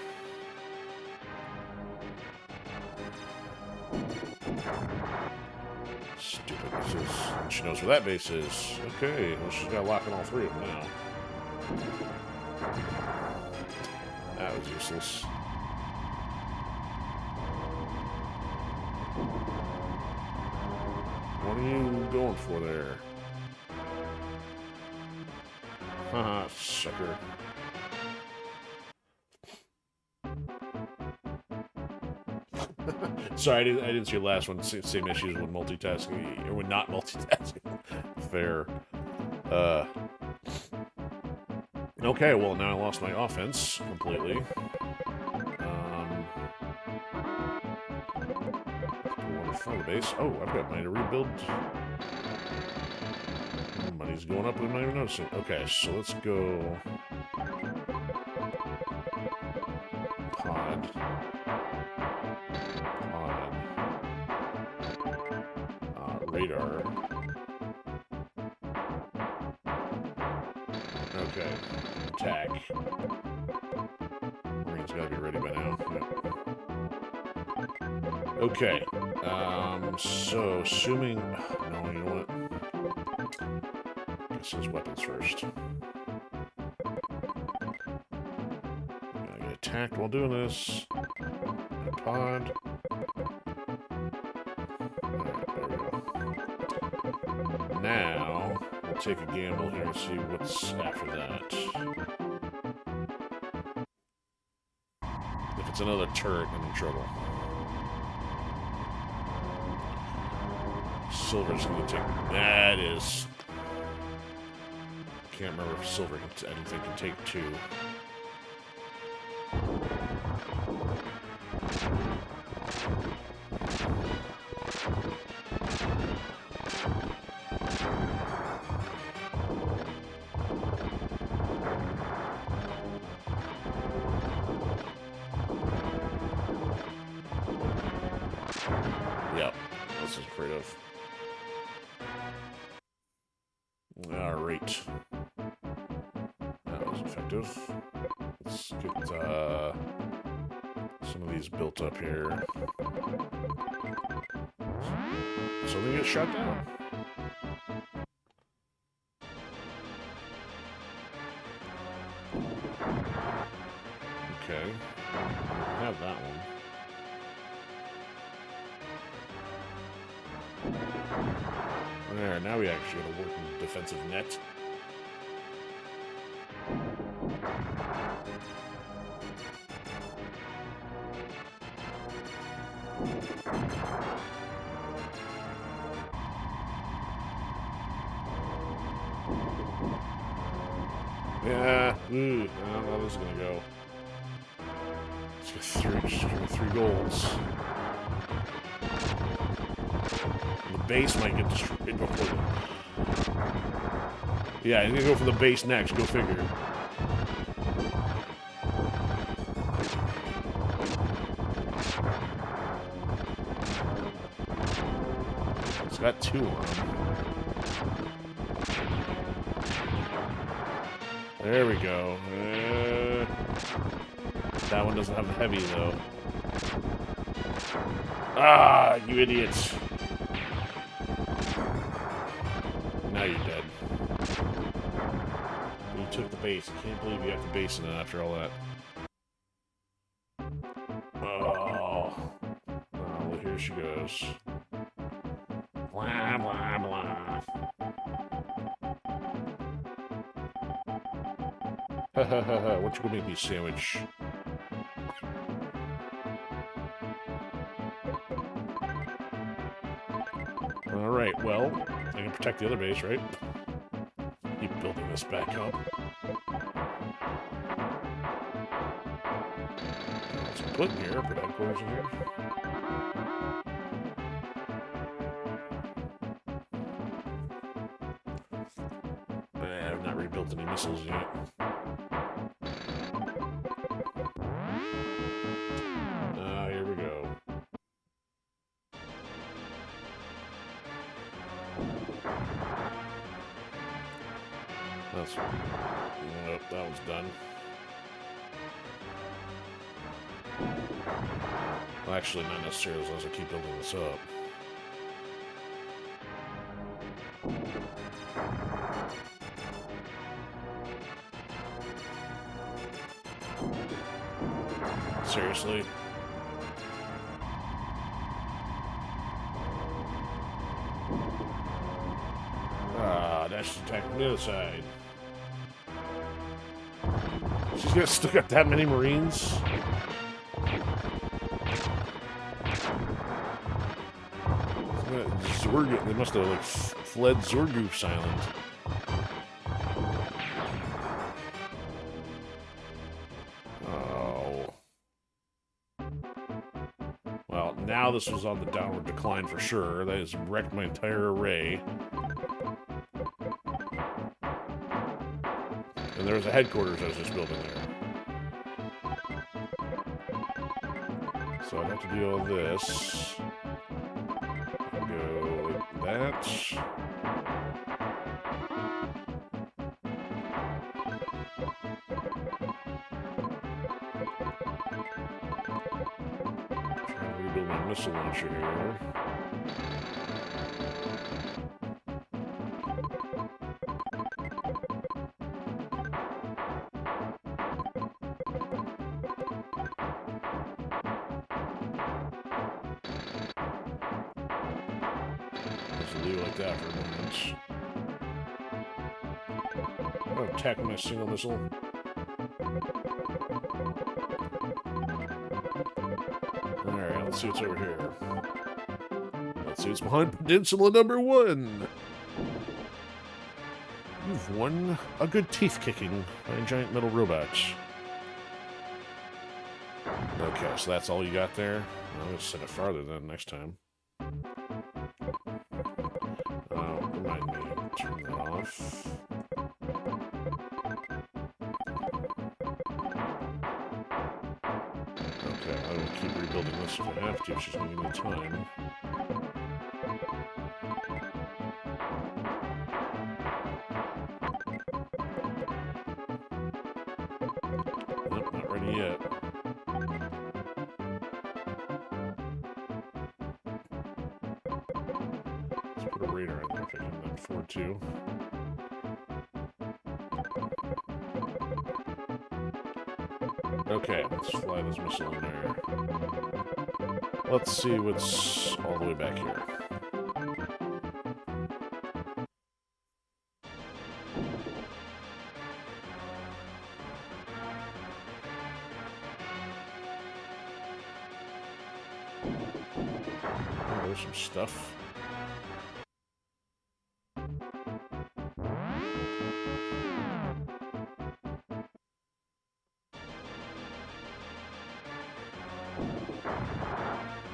Stupid missiles. And she knows where that base is. Okay, well, she's got to lock in all three of them now. That was useless. What are you going for there? Haha, sucker. Sorry, I didn't see your last one. Same issues with multitasking, or with not multitasking. Fair. Okay, well, now I lost my offense completely. One in front of the base. Oh, I've got money to rebuild. Money's going up, I'm not even noticing. Okay, so let's go... Pod. Radar. Okay. Attack. Marine's gotta be ready by now. Yep. Okay. So, assuming... No, you know what? Guess his weapons first. I'm gonna get attacked while doing this. A pod. Now, we'll take a gamble here and see what's after that. If it's another turret, I'm in trouble. Silver's gonna take... That is... Can't remember if silver, I don't think, can take two. Yep, this is creative. Alright. That was effective. Let's get some of these built up here. Something gets shut down. Okay. I have that one. There, now we actually got a working defensive net. Yeah, I don't know how this is gonna go. It's got three golds. The base might get destroyed before. Yeah, he's gonna go for the base next. Go figure. It's got two on him. There we go. That one doesn't have the heavy though. Ah, you idiots. Now you're dead. You took the base. I can't believe you have the base in it after all that. Oh. Well, here she goes. Blah, blah, blah. Ha ha ha ha. What you gonna make me sandwich? Alright, well, I can protect the other base, right? Keep building this back up. Let's put in here, put headquarters in here. I've not rebuilt any missiles yet. Here we go. That's... Nope, that one's done. Well, actually, not necessarily as long as I keep building this up. Seriously? Ah, that's the attack from the other side. She's still got that many Marines? They must have like fled Zorgoof Island. Oh. Well, now this was on the downward decline for sure. That has wrecked my entire array. And there was a headquarters I was just building there. So I'd have to do all this. Go like that. Trying to rebuild my missile launcher here. Leave it like that for a moment. I'm gonna attack my single missile. Alright, let's see what's over here. Let's see what's behind Peninsula number 1. You've won a good teeth kicking by a giant metal robot. Okay, so that's all you got there? I'm gonna send it farther then next time. Turn that off. Okay, I will keep rebuilding this if I have to. She's going to give me time. Nope, not ready yet. Let's put a radar in there if I can afford to. Okay, let's fly this missile in there. Let's see what's all the way back here. Oh, there's some stuff.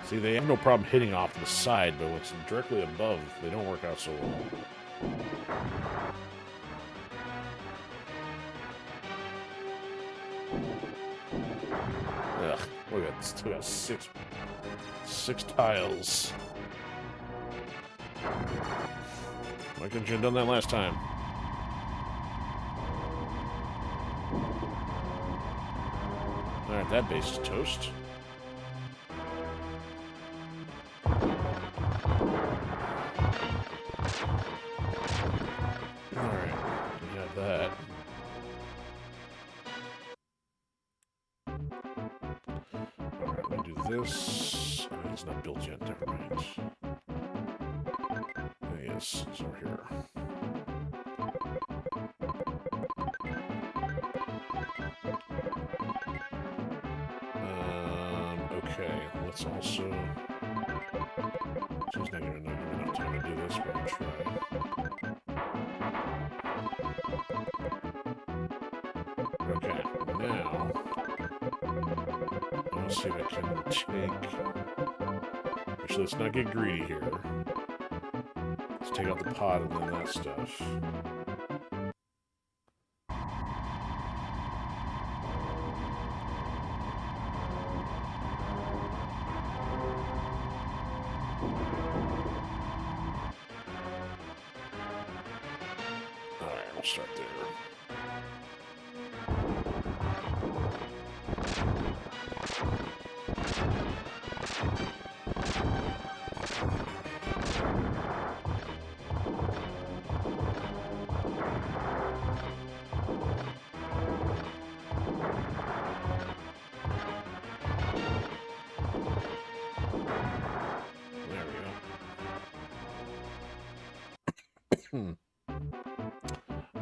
See, they have no problem hitting off to the side, but what's directly above, they don't work out so well. Ugh, look at this. Still got six tiles. Why couldn't you have done that last time? Alright, that base is toast. Alright, we have that. Alright, we'll do this. Oh, he's not built yet, never mind. There he is. He's over here. Okay, let's also... She's not gonna give me enough time to do this, but I'll try. now, I want to see if I can take... Actually, let's not get greedy here. Let's take out the pod and then that stuff. Alright, we'll start there.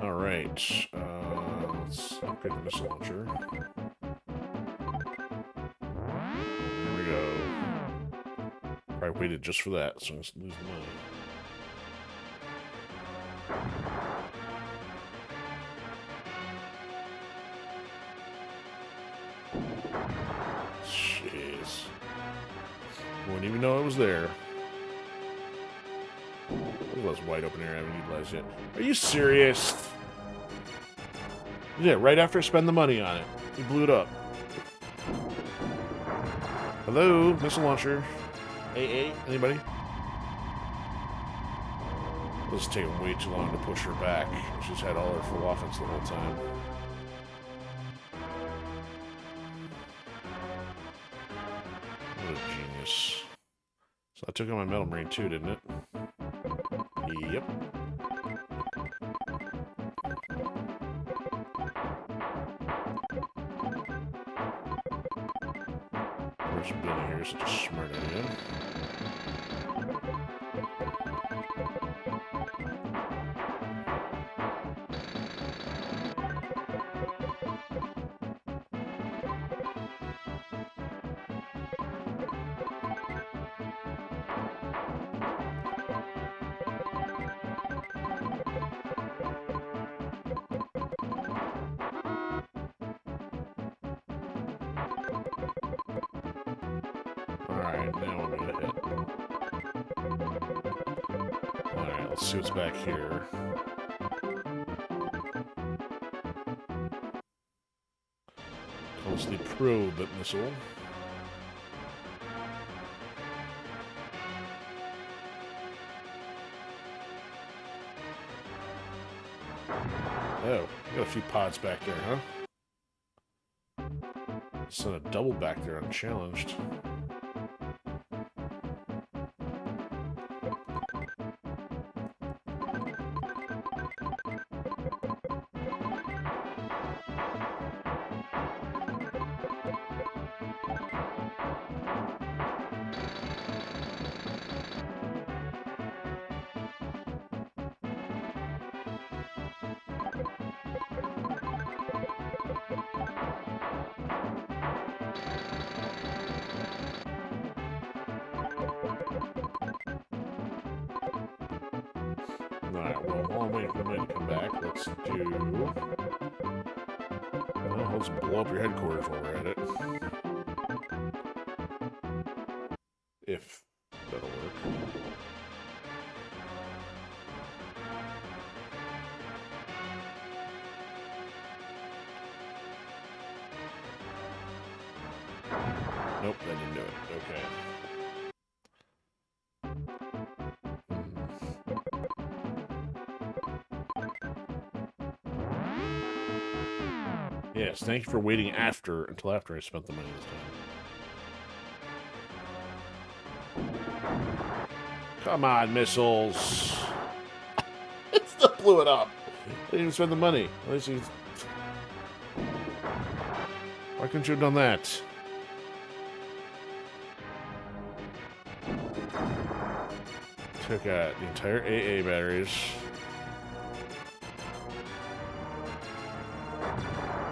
Alright, let's upgrade the missile launcher. There we go. Probably waited just for that, so let's lose the money. Jeez. Wouldn't even know it was there. Look at those wide open area I haven't utilized yet. Are you serious? Yeah, right after I spend the money on it. You blew it up. Hello, missile launcher. AA, anybody? This is taking way too long to push her back. She's had all her full offense the whole time. What a genius. So I took out my metal marine too, didn't it? Yep. Where's the building here? Such a smart idea. Alright, now I'm gonna hit. Alright, let's see what's back here. Calls the probe missile. Oh, got a few pods back there, huh? Sent a double back there unchallenged. Alright, well, while I'm waiting for the money to come back, let's do... Well, let's blow up your headquarters while we're at it. If that'll work. Nope, that didn't do it. Okay. Yes, thank you for waiting until after I spent the money this time. Come on, missiles. It still blew it up. I didn't even spend the money. At least he's... Why couldn't you have done that? Took out the entire AA batteries.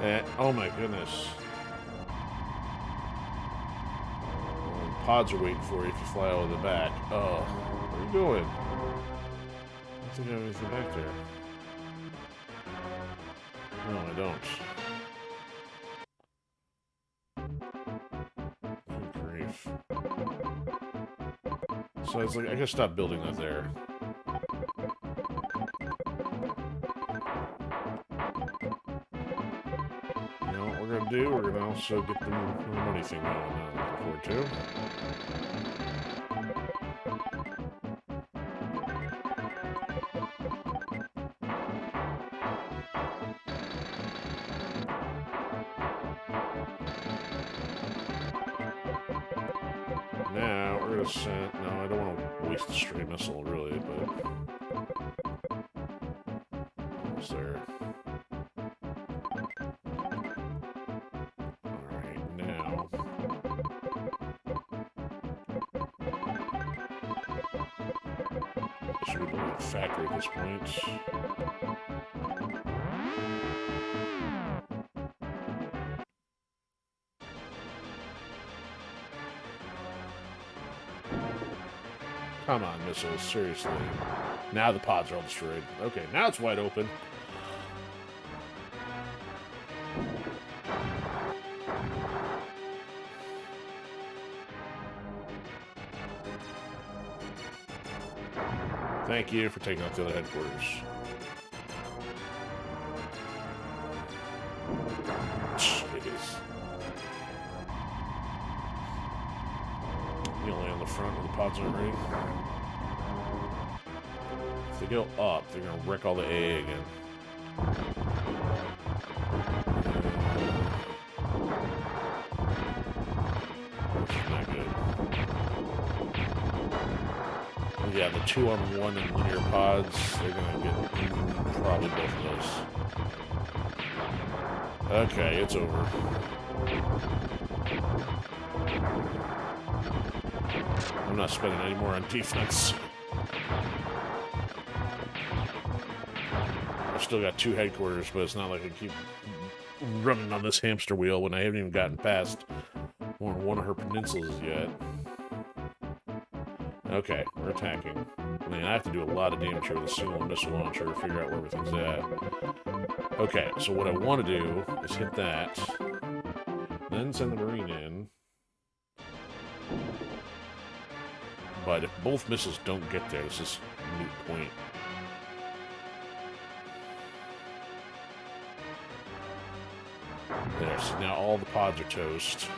And, oh my goodness. Pods are waiting for you if you fly over the back. Oh, where are you going? I don't think I have anything back there. No, I don't. off. So I was like, I gotta stop building that there. You know what we're gonna do? We're gonna also get the money thing going now. Looking forward to. Now we're gonna send. No, I don't want to waste the stray missile, really, but almost there. All right, now should we build a factory at this point? Come on, missiles, seriously. Now the pods are all destroyed. Okay, now it's wide open. Thank you for taking out the other headquarters. Jeez. You only on the front where the pods aren't ready. If they go up, they're gonna wreck all the AA again. Which is not good. Yeah, the 2-on-1 and linear pods, they're gonna get probably both of those. Okay, it's over. I'm not spending any more on defense. I've still got 2 headquarters, but it's not like I keep running on this hamster wheel when I haven't even gotten past one of her peninsulas yet. Okay, we're attacking. I mean, I have to do a lot of damage here with a single missile launcher to figure out where everything's at. Okay, so what I want to do is hit that, then send the Marine in. But if both missiles don't get there, this is a moot point. There, so now all the pods are toast.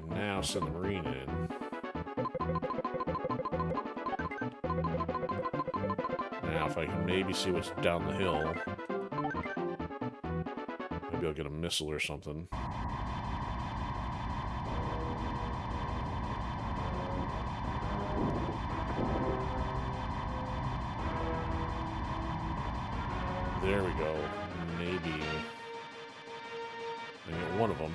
Now send the Marine in. Now if I can maybe see what's down the hill, maybe I'll get a missile or something. There we go. Maybe I get one of them.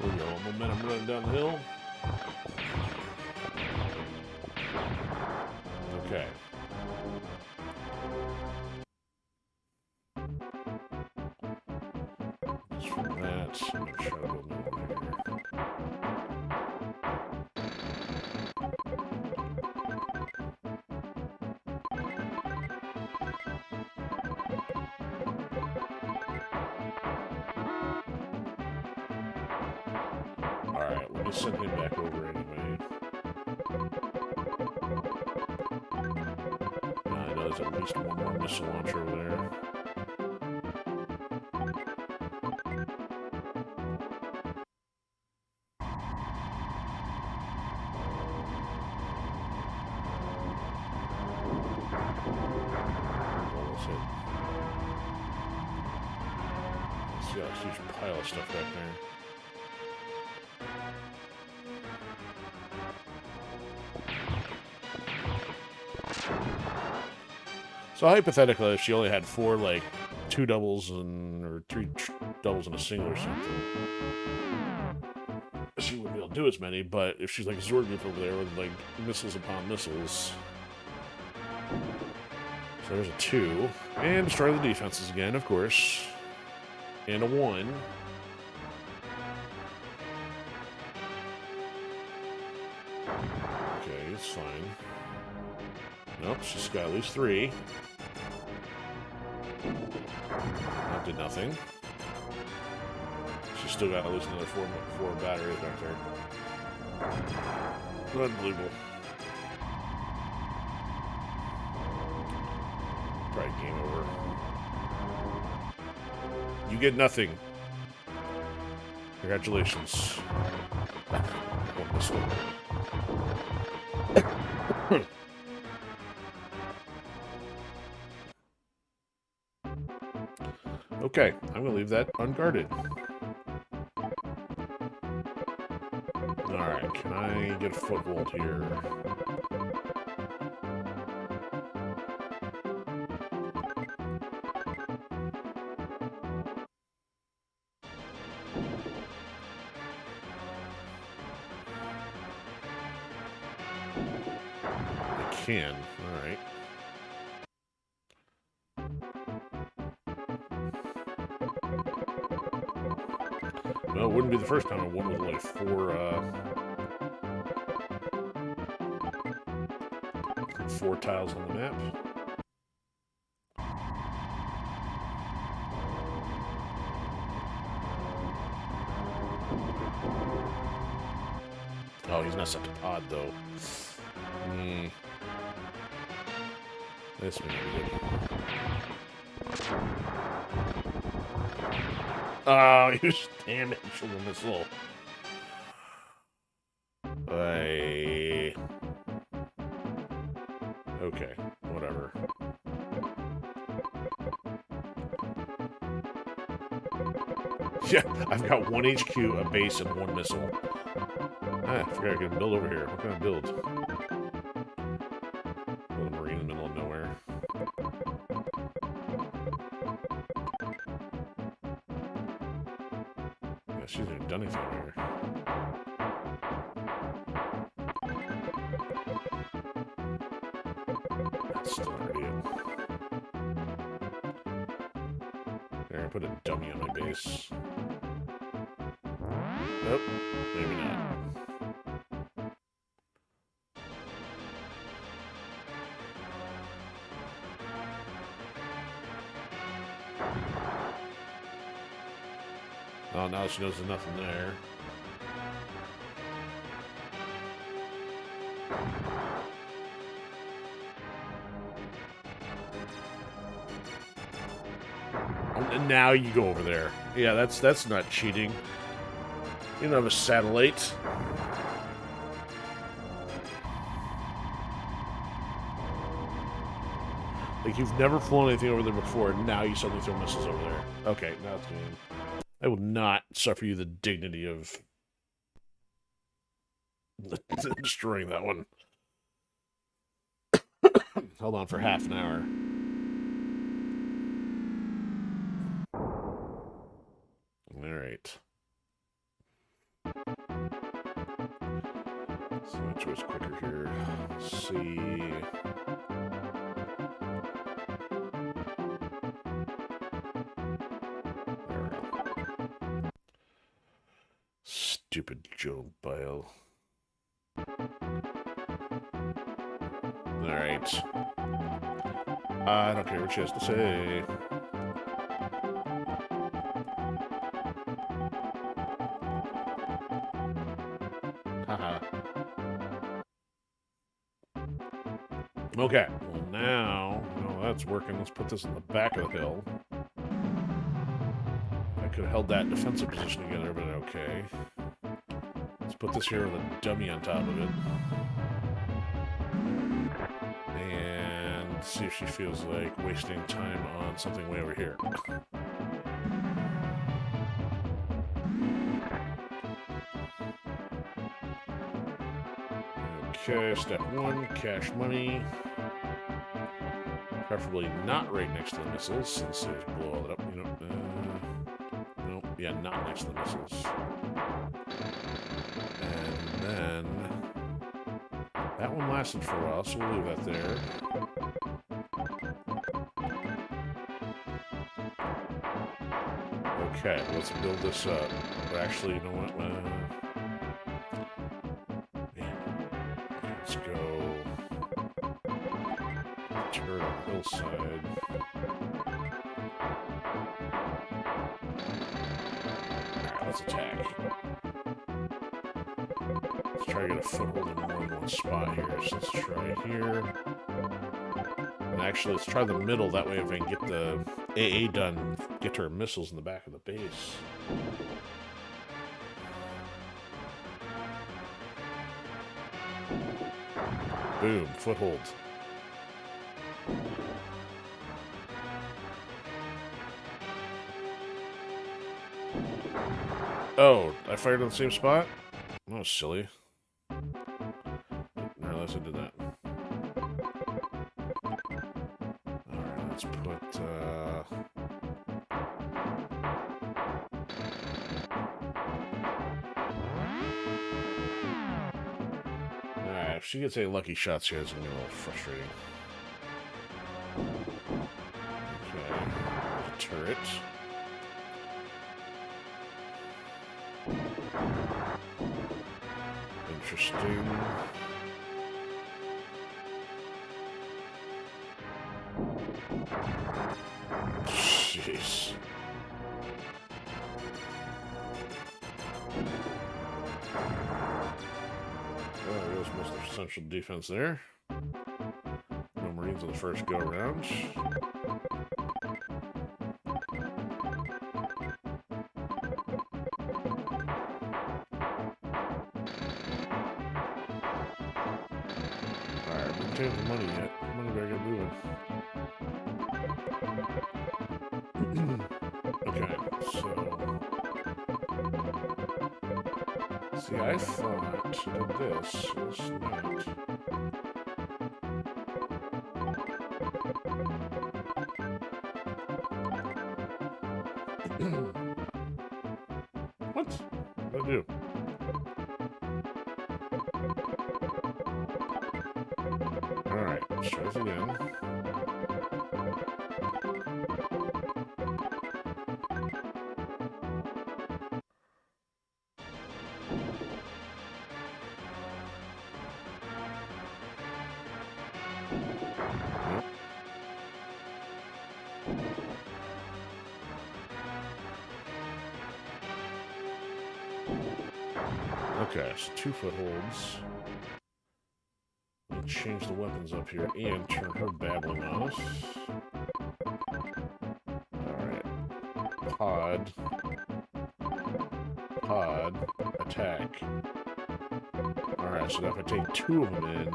There we go, momentum running down the hill. Okay. Just from that, I'm gonna try to build another one here. Alright, let me send him back over anyway. I know there's at least one more missile launcher over there. See a huge pile of stuff back there. So hypothetically, if she only had 4, like, 2 doubles and or 3 doubles and a single or something, she wouldn't be able to do as many, but if she's like a Zord group over there with like missiles upon missiles. So there's a 2. And destroy the defenses again, of course. And a 1. Okay, it's fine. Nope, she's got at least 3. That did nothing. She's still got at least another 4 batteries back there. Unbelievable. Probably game over. You get nothing. Congratulations. One missile. Okay, I'm going to leave that unguarded. Alright, can I get a foothold here? I can, alright. Well, it wouldn't be the first time I won with like 4 tiles on the map. Oh, he's not set to pod though. This may be good. Oh, you damage from the missile. Okay, whatever. Yeah, I've got 1 HQ, a base, and 1 missile. Ah, I forgot I can build over here. What can I build? Build a marine in the middle of nowhere. Yeah, she hasn't done anything here. That's still already it. There, I put a dummy on my base. Nope, maybe not. Oh, now she knows there's nothing there. And now you go over there. Yeah, that's not cheating. You don't have a satellite. Like, you've never flown anything over there before, and now you suddenly throw missiles over there. Okay, now it's game. I will not suffer you the dignity of destroying that one. Hold on for half an hour. Alright. So which was quicker here? Let's see. Stupid Joe Bile. Alright. I don't care what she has to say. Haha. Okay. Well, now that's working. Let's put this in the back of the hill. I could have held that defensive position together, but okay. Let's put this here with a dummy on top of it. And see if she feels like wasting time on something way over here. Okay, step 1, cash money. Preferably not right next to the missiles, since there's blow it up, you know. No, yeah, not next to the missiles. that one lasted for a while, so we'll leave that there. Okay, let's build this up. Or actually, you know what? Let's go turret on the hillside. Alright, let's attack. Let's try to get a foothold in more than one spot here. So let's try here. And actually, let's try the middle. That way, if I can get the AA done, get her missiles in the back of the base. Boom, foothold. Oh, I fired on the same spot? That was silly. Didn't realize I did that. Alright, let's put, Alright, if she gets any lucky shots here, it's gonna be a little frustrating. Okay, a turret. Interesting. Jeez. Oh, there goes most of the central defense there. No Marines on the first go around. Take the money yet. Money better get moving. Okay, so... See, I thought that this is not... What? What did I do? Alright, let's try this again. Okay, so 2 footholds. Change the weapons up here and turn her babbling off. Alright. Pod. Attack. Alright, so now if I take 2 of them in...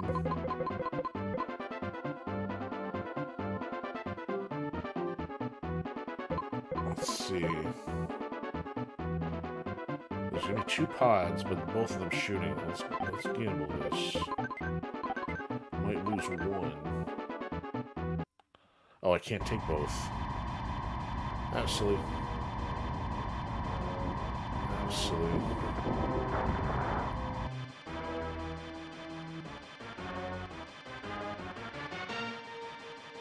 Let's see. There's gonna be 2 pods, but both of them shooting. Let's gamble this. Might lose 1. Oh, I can't take both. That's silly. That's silly.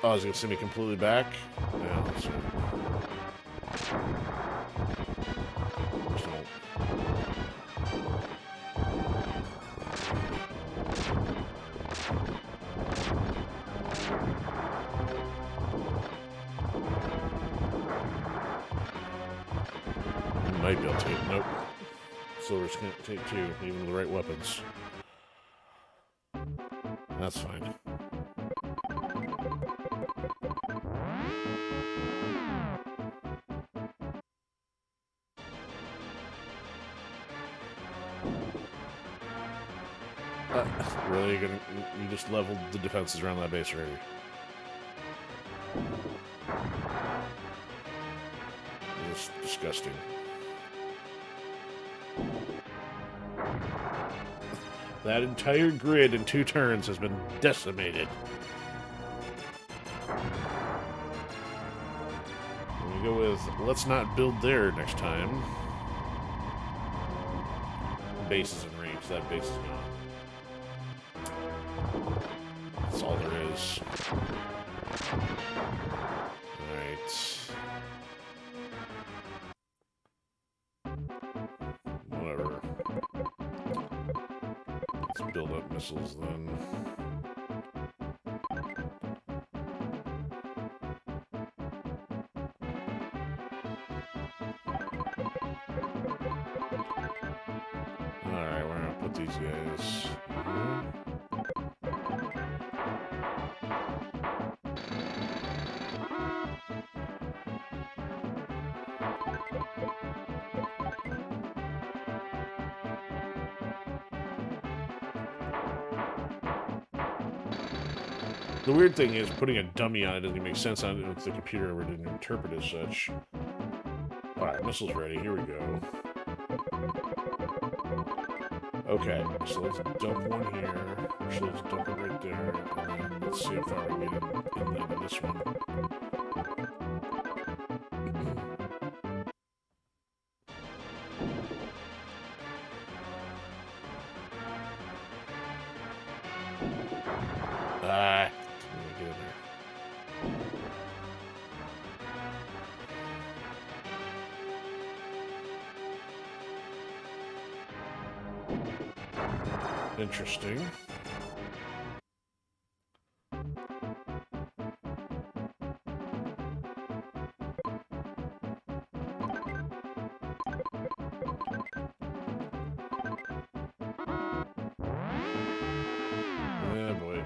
Oh, is he gonna send me completely back? Yeah, let's see. Might be able to take. Nope. Silver's gonna take 2, even with the right weapons. That's fine. Really? You just leveled the defenses around that base already? It's disgusting. That entire grid in 2 turns has been decimated. We go with, let's not build there next time. Base is in range, that base is gone. all there is. Alright. Whatever. Let's build up missiles then. Alright, we're gonna put these guys here. The weird thing is, putting a dummy on it doesn't make sense on it if the computer ever didn't interpret as such. Alright, missiles ready. Here we go. Okay, so let's dump one here. Actually, let's dump it right there. And then let's see how far we get in this one. Ah. Get in there. Interesting. Yeah, boy.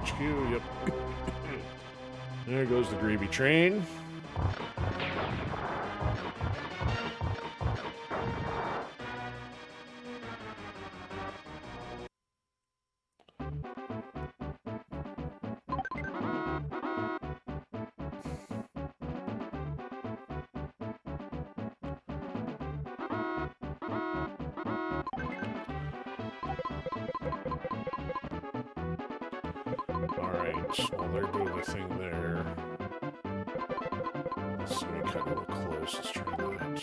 HQ, yep. There goes the gravy train. Alright, well they're doing the thing there. Let's let me cut a little close, let's try that.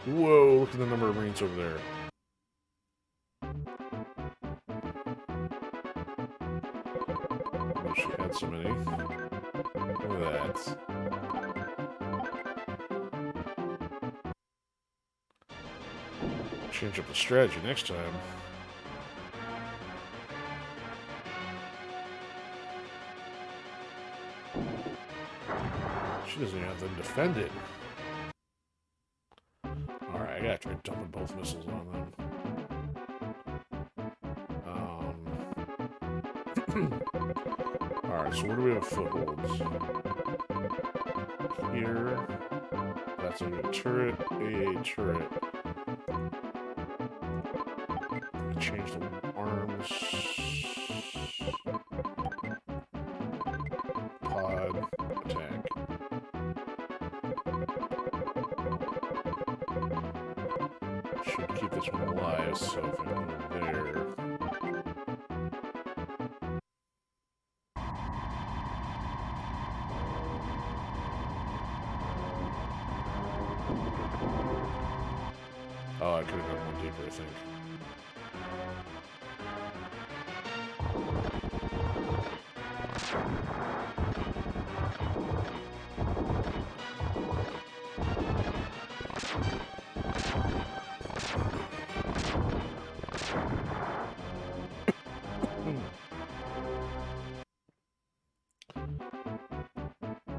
Whoa, look at the number of Marines over there. I wish she had so many. Look at that. Change up the strategy next time. She doesn't even have them defended. Alright, I gotta try dumping both missiles on them. Alright, so where do we have footholds? Here. That's a good turret. AA turret. Change the arms. Pod. Attack. Should keep this one alive, so if I go there. Oh, I could have gone one deeper, I think.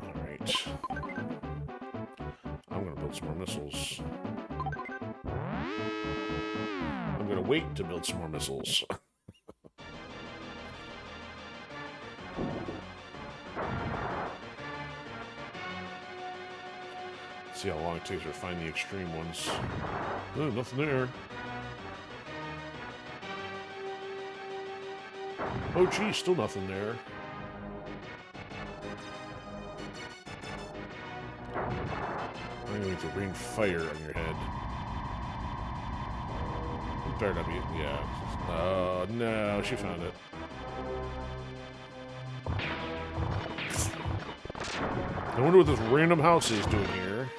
Alright. I'm gonna build some more missiles. I'm going to wait to build some more missiles. See how long it takes to find the extreme ones. Oh, nothing there. Oh, geez, still nothing there. I'm going to rain fire on your head. It better not be, yeah. Oh, no, she found it. I wonder what this random house is doing here.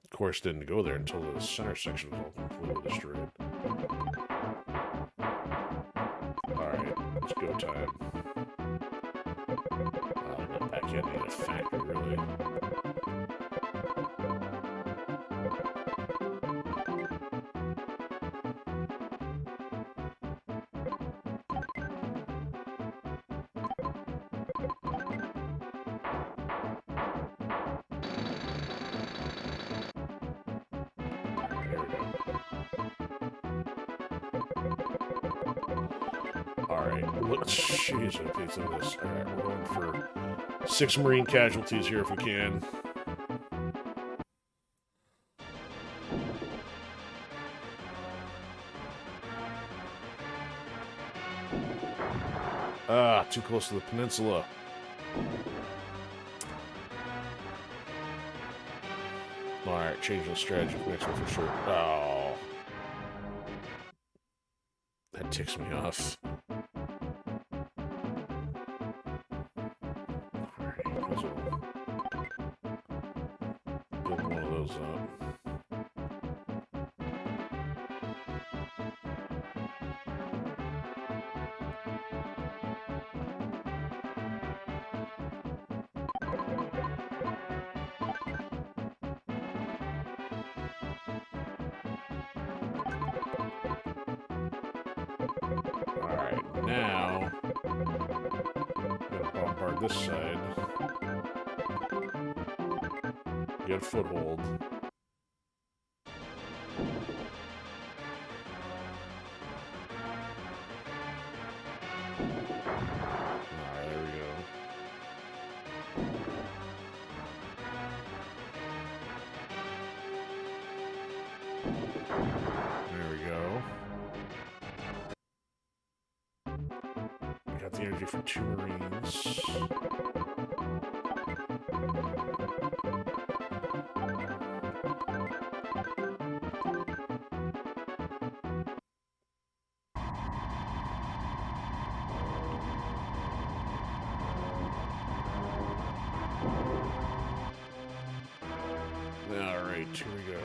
Of course, didn't go there until the center section was all completely destroyed. Alright, it's go time. I'm not back yet in a factory, really. Alright, jeez, okay, so this. Alright, we're going for 6 Marine casualties here if we can. Ah, too close to the peninsula. Alright, change the strategy for next one for sure. Oh. That ticks me off. Build one of those up. Alright, now I'm gonna bombard this side. Get a foothold. Alright, there we go. There we go. Got the energy for 2 Marines. Alright, here we go.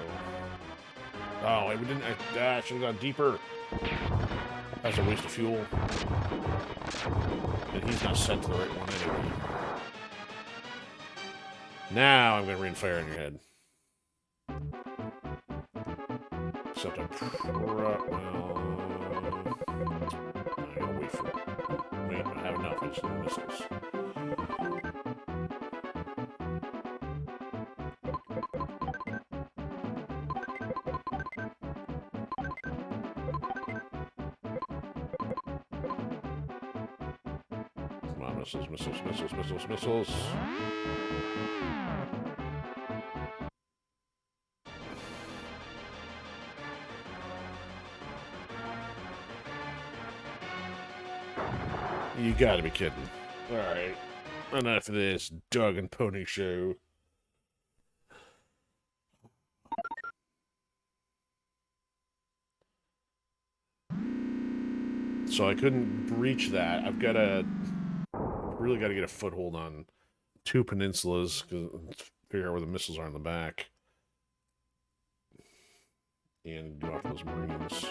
Oh, we didn't. I should have gone deeper. That's a waste of fuel. And he's not set to the right one anyway. Now I'm going to rain fire on your head. Except I'm well, I'm going to wait for it. Wait, I don't have enough. I just need missiles. Come on, missiles, missiles, missiles, missiles, missiles. You gotta be kidding. Alright. Enough of this dog and pony show. So I couldn't breach that. I've gotta... really gotta get a foothold on 2 peninsulas, because figure out where the missiles are in the back. And go after those Marines.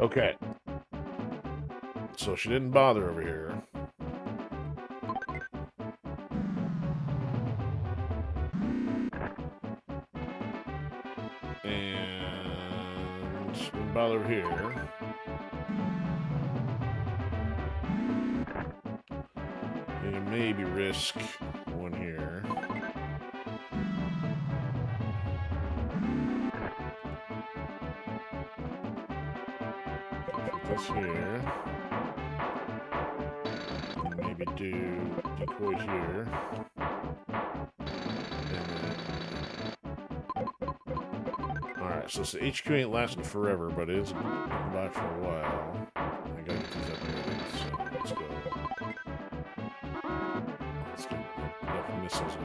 Okay. So she didn't bother over here. And she didn't bother over here. You can maybe risk one here. Put this here. And maybe do decoy here. Alright, so the HQ ain't lasting forever, but it is getting by for a while. I gotta get these upgraded, so let's go. Let's get enough missiles on.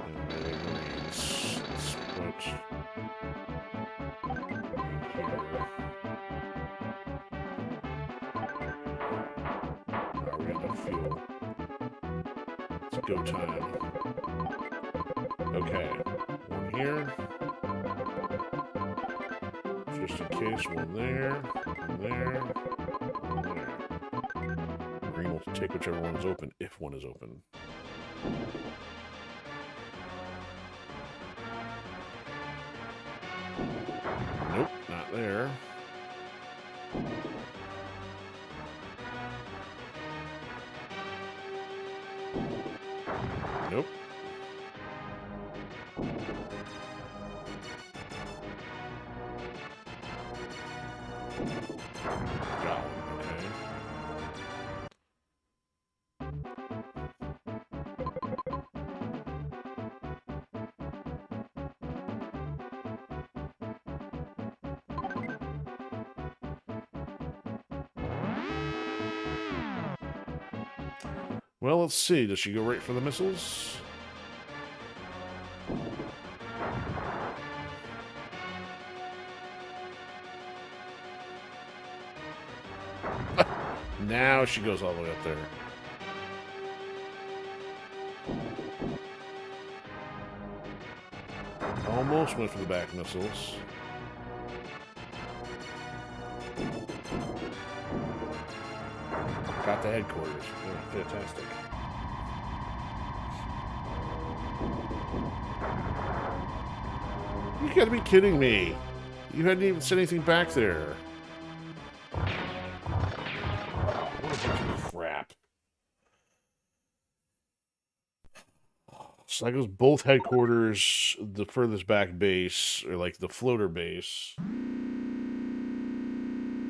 And melee marines. Let's put here. Alright, we got enough fuel. It's go time. Okay, one here. Just in case, one there, one there, one there. Marine will take whichever one is open, if one is open. Nope, not there. Nope. Got one, okay. Well, let's see. Does she go right for the missiles? Now she goes all the way up there. Almost went for the back missiles. Got the headquarters. Yeah, fantastic. You gotta be kidding me. You hadn't even said anything back there. What a bunch of crap. So that goes both headquarters, the furthest back base, or like the floater base.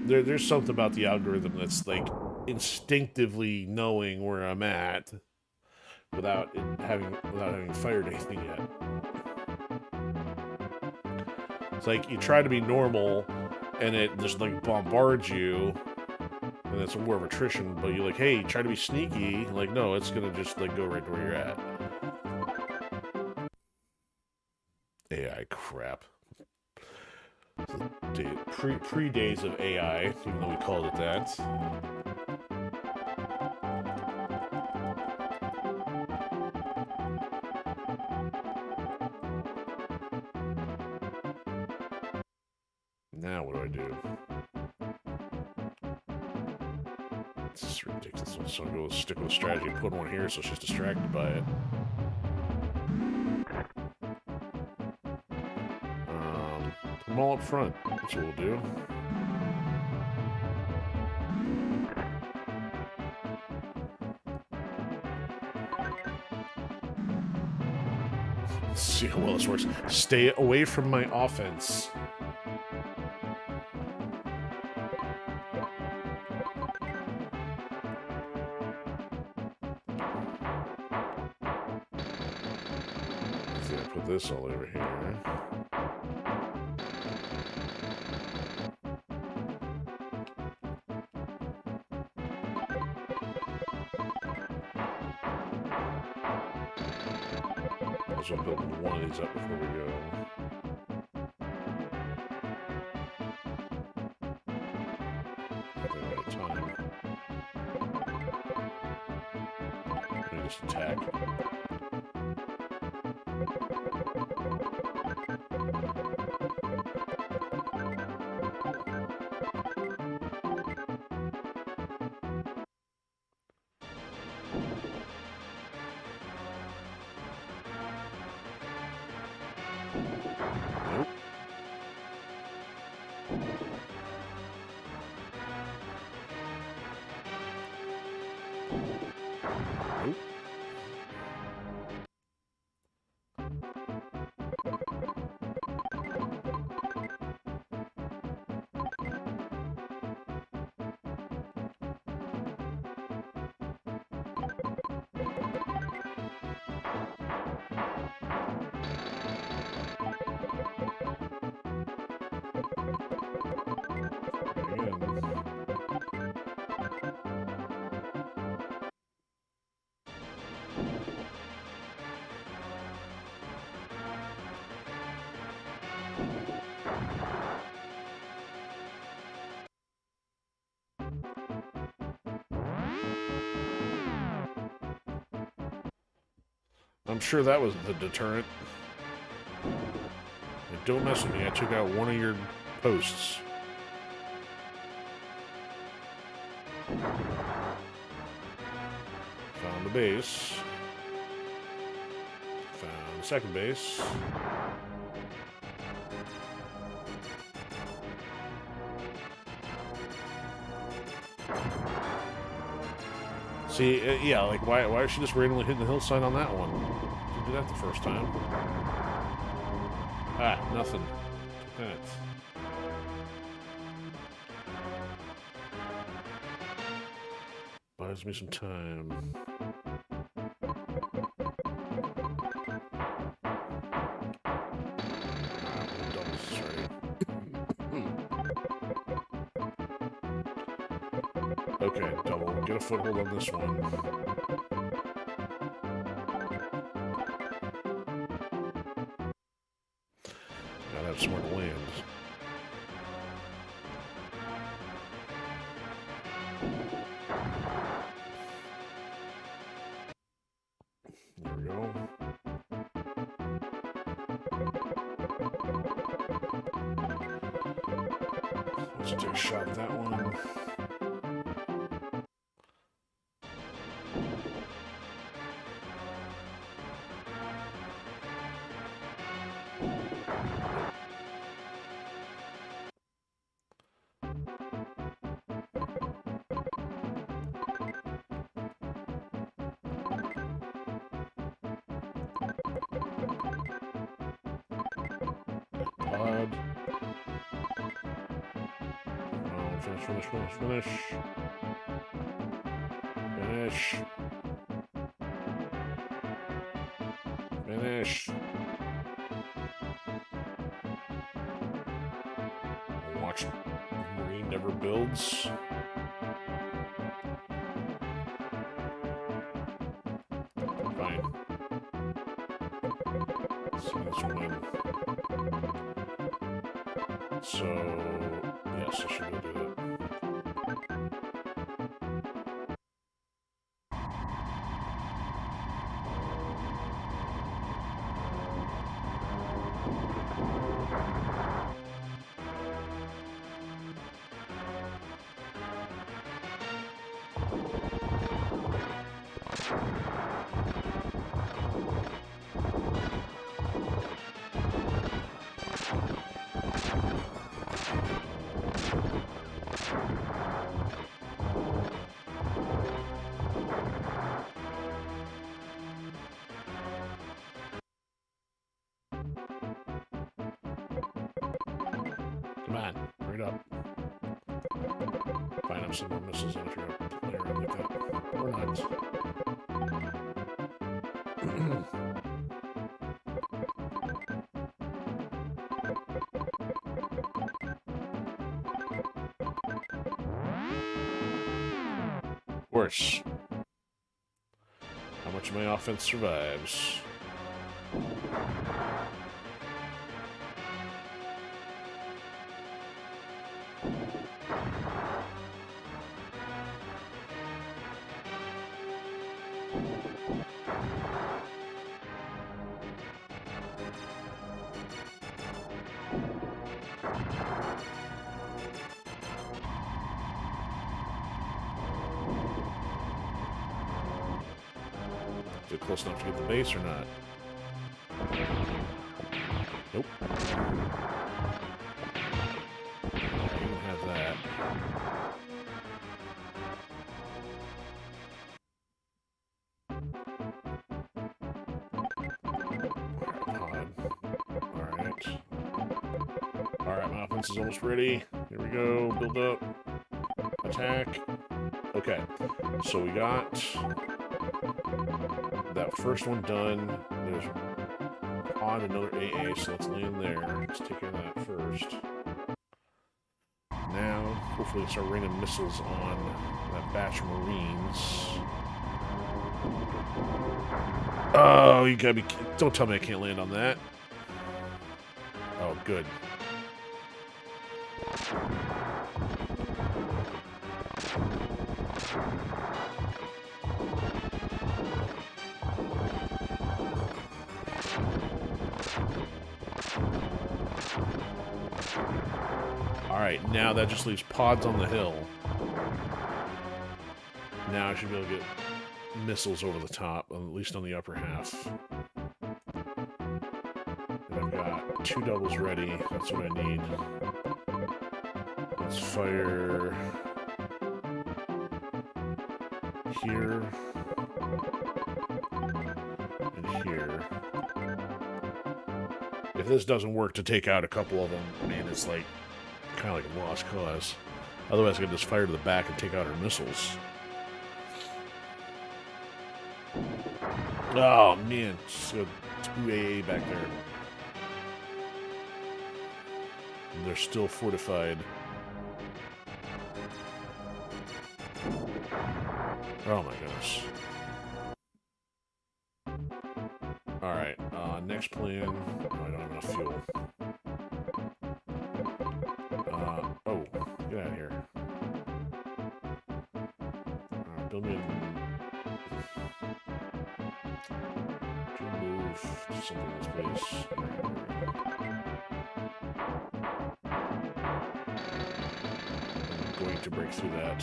There's something about the algorithm that's like instinctively knowing where I'm at without having fired anything yet. It's like you try to be normal and it just like bombards you, and it's a war of attrition, but you're like, hey, try to be sneaky. Like, no, it's gonna just like go right to where you're at. AI crap. Pre days of AI, even though we called it that. Now what do I do? This is ridiculous. So I'm going to stick with a strategy and put one here so she's distracted by it. Put them all up front. That's what we'll do. Let's see how well this works. Stay away from my offense. See, I put this all over here. So I'll build one of these up before we go. I think we're out of time. Let me just attack. Nope. Nope. I'm sure that was the deterrent. And don't mess with me, I took out one of your posts. Found the base. Found the second base. See, yeah, like, why is she just randomly hitting the hill sign on that one? Didn't do that the first time. Ah, nothing. Took that. Buys me some time. Okay, double. Get a foothold on this one. Gotta have somewhere to land. There we go. Let's take a shot at that one. Pod. Oh, finish. Finish. Watch Marine never builds. Fine. So this one. So yes, I should go do that. Come on, hurry up. Find up some more missiles if you're a player like that. Or not. Of course. How much of my offense survives? Is it close enough to get the base or not? Nope. You can have that. Alright. Alright, my offense is almost ready. Here we go. Build up. Attack. Okay. So we got that first one done. There's pod, another AA, so let's land there. Let's take care of that first. Now, hopefully start raining missiles on that batch of Marines. Oh, you gotta be... Don't tell me I can't land on that. Oh, good. Alright, now that just leaves pods on the hill. Now I should be able to get missiles over the top, at least on the upper half. And I've got 2 doubles ready. That's what I need. Let's fire here and here. If this doesn't work to take out a couple of them, man, it's like kind of like a lost cause. Otherwise, I can just fire to the back and take out our missiles. Oh man, so 2 AA back there. And they're still fortified. Oh my goodness. Alright, next plan. Oh, I don't have enough fuel. Oh, get out of here. Alright, build me a... move to something in this place. I'm going to break through that.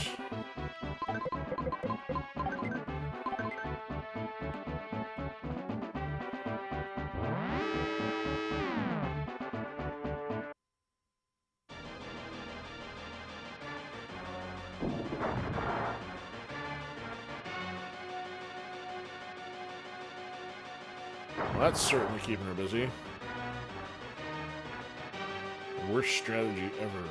Well, that's certainly keeping her busy. Worst strategy ever.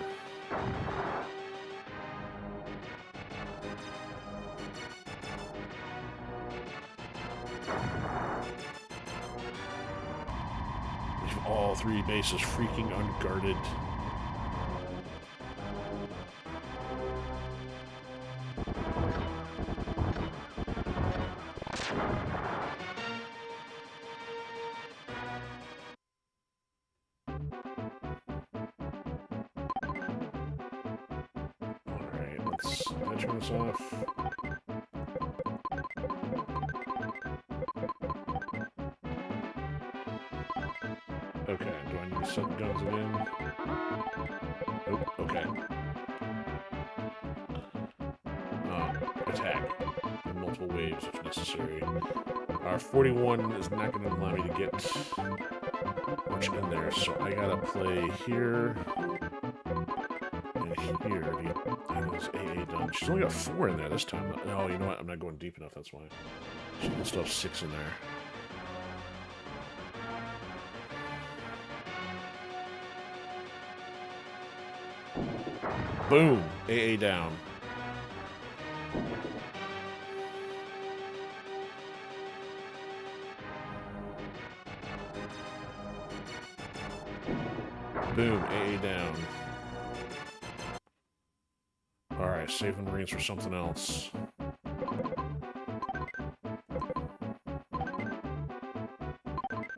Leave all 3 bases freaking unguarded. Can I turn this off? Okay, do I need to set the guns again? Nope, okay. Attack in multiple waves if necessary. Our 41 is not going to allow me to get much in there, so I gotta play here and here to get this AA done. She's only got 4 in there this time. Oh, you know what? I'm not going deep enough, that's why. She can still have 6 in there. Boom! AA down. Boom, AA down. Alright, save the Marines for something else.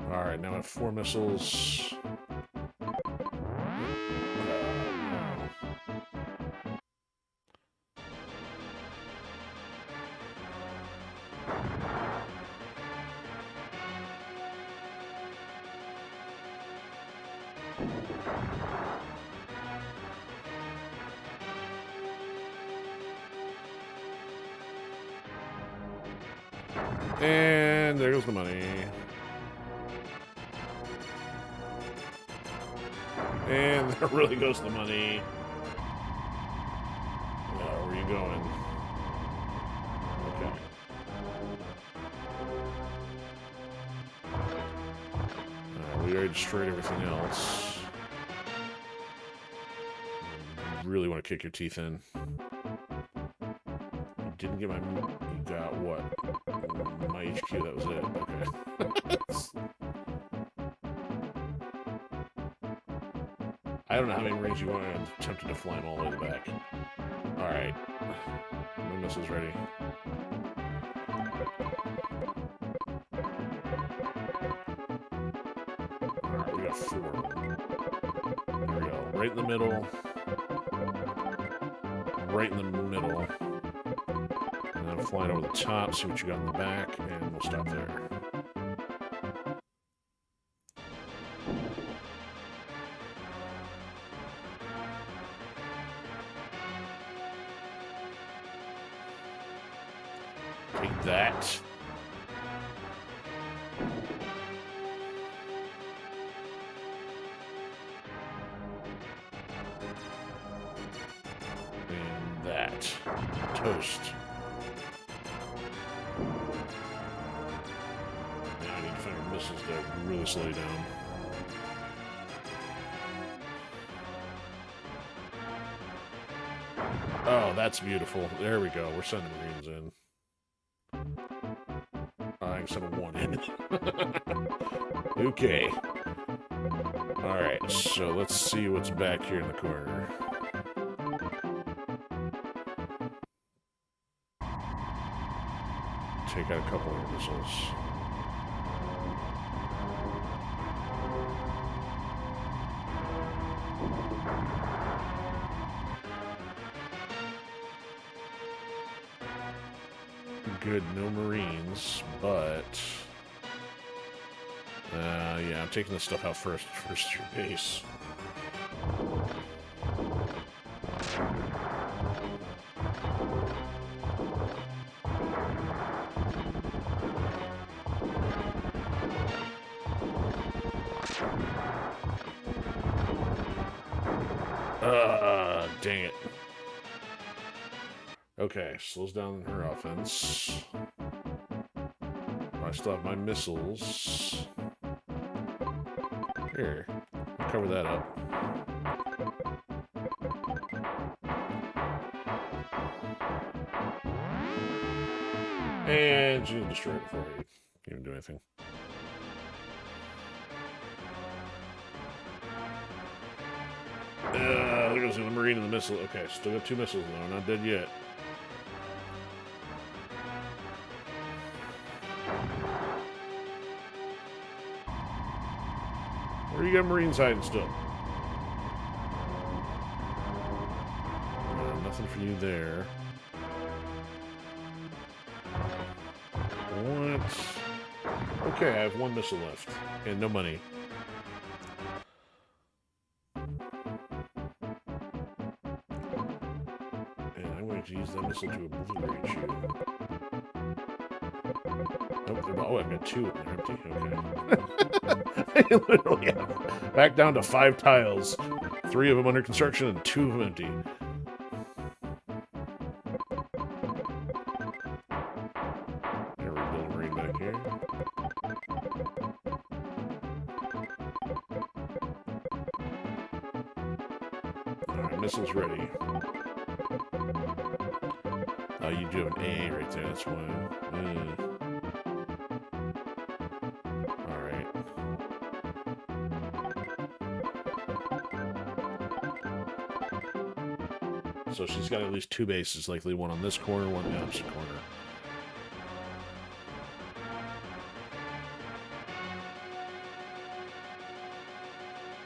Alright, now I have 4 missiles. And there goes the money. And there really goes the money. Where are you going? Okay. Alright, we already destroyed everything else. Really want to kick your teeth in. You didn't get my... You got what? My HQ, that was it. Okay. I don't know how many Marines you want. I'm tempted to fly them all the way to the back. Alright. My missile's ready. Alright, we got 4 of them. There we go. Right in the middle. Right in the middle. And then flying over the top, see what you got in the back, and we'll stop there. Take that. And that. Toast. Now I need to find our missiles that really slow you down. Oh, that's beautiful. There we go. We're sending Marines in. I can send 1 in. Okay. Alright, so let's see what's back here in the corner. Take out a couple of missiles. Good, no Marines, but... yeah, I'm taking this stuff out first to your base. Dang it. Okay, slows down her offense. I still have my missiles. Here, I'll cover that up. And she's gonna destroy it before I even do anything. There goes the Marine and the missile. Okay, still got 2 missiles though, not dead yet. Where you got Marines hiding still? Nothing for you there. What? Okay, I have 1 missile left. And no money. And I'm going to use that missile to obliterate you. Oh, I've got 2 in there empty. Okay. Literally, yeah. Back down to 5 tiles. 3 of them under construction and 2 of them empty. There we build a Marine back here. Alright, missiles ready. Oh, you do an A right there, that's why. So she's got at least 2 bases, likely one on this corner, one on the opposite corner.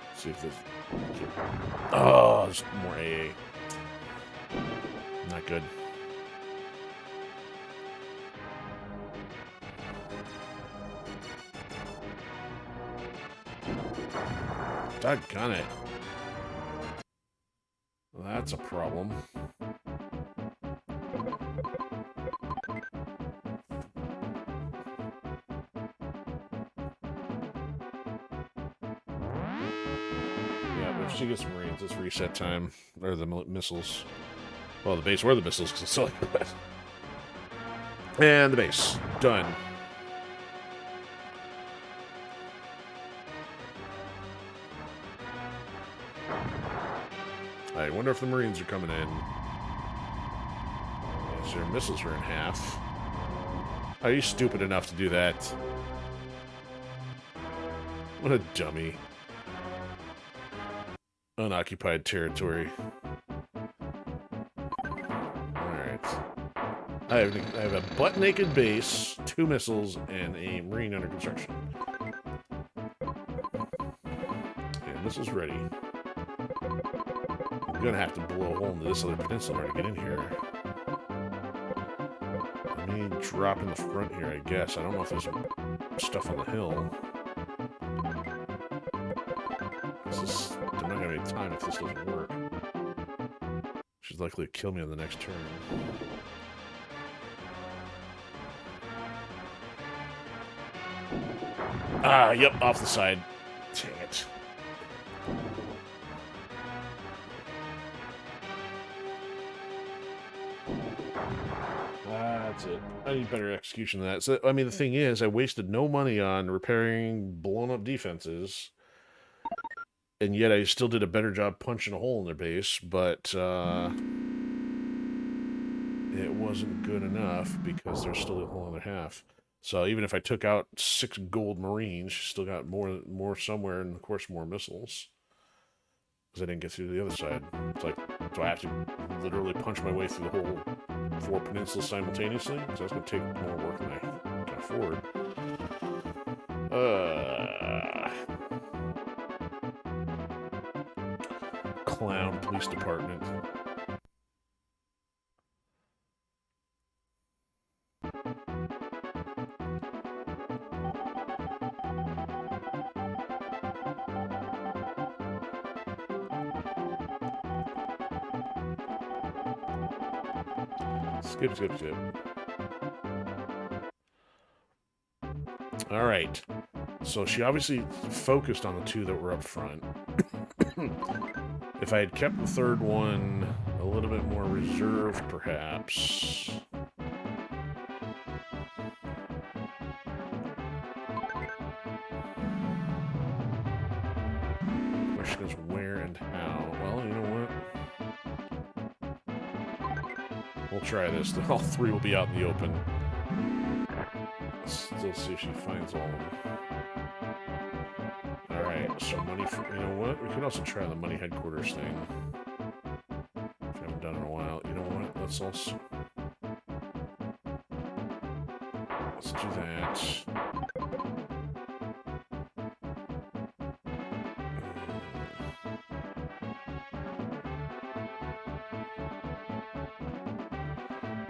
Let's see if this... Oh, there's more AA. Not good. Doggone it. That's a problem. Yeah, she gets Marines. It's reset time. Or the missiles. Well, the base or the missiles, because it's so like that. And the base. Done. I wonder if the Marines are coming in. Yes, their missiles are in half. Are you stupid enough to do that? What a dummy. Unoccupied territory. Alright. I have a butt-naked base, 2 missiles, and a Marine under construction. And this is ready. I'm gonna have to blow a hole into this other peninsula to get in here. Let me drop in the front here, I guess. I don't know if there's stuff on the hill. There's not gonna have any time if this doesn't work. She's likely to kill me on the next turn. Ah, yep, off the side. Dang it. That's it. I need better execution than that. So, I mean, the thing is, I wasted no money on repairing blown-up defenses, and yet I still did a better job punching a hole in their base, but it wasn't good enough because there's still a whole other half. So even if I took out 6 gold Marines, she still got more somewhere, and of course more missiles. Because I didn't get through the other side. It's like, do I have to literally punch my way through the whole 4 peninsulas simultaneously? Because that's going to take more work than I can afford. Clown police department. Skip. Alright. So she obviously focused on the 2 that were up front. If I had kept the 3rd one a little bit more reserved, perhaps... Question is where and how. Well, you know what? We'll try this. All 3 will be out in the open. Let's still see if she finds all of them. Alright, so money for... You know what? We could also try the money headquarters thing. Which I haven't done in a while. You know what? Let's also... Let's do that.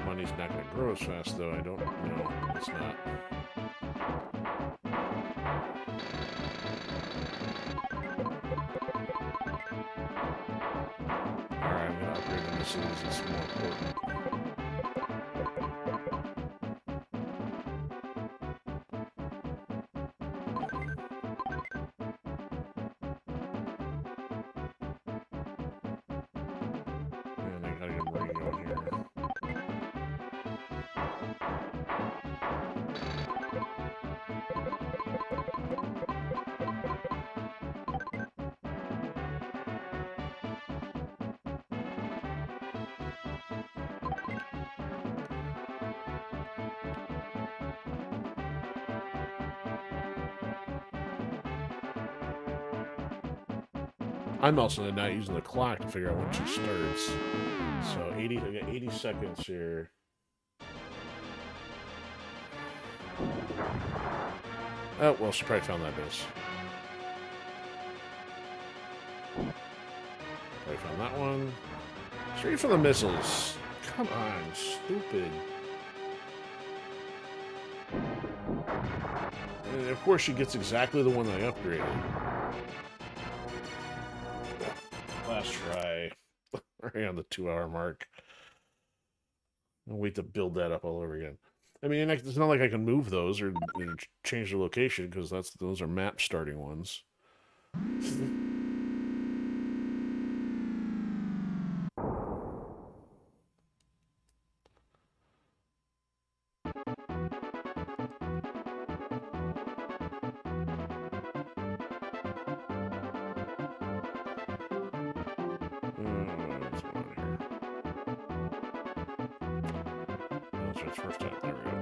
Money's not going to grow as fast, though. I don't know. It's not. Alright, I'm going to upgrade the missiles. It's more important. And I gotta get Marine going here. I'm also not using the clock to figure out when she starts. So I got 80 seconds here. Oh, well, she probably found that base. Probably found that one. Straight for the missiles. Come on, stupid. And of course she gets exactly the one that I upgraded. Last try. Already on the 2-hour mark. I'll wait to build that up all over again. I mean, it's not like I can move those or change the location because those are map starting ones. try this first time. There we go.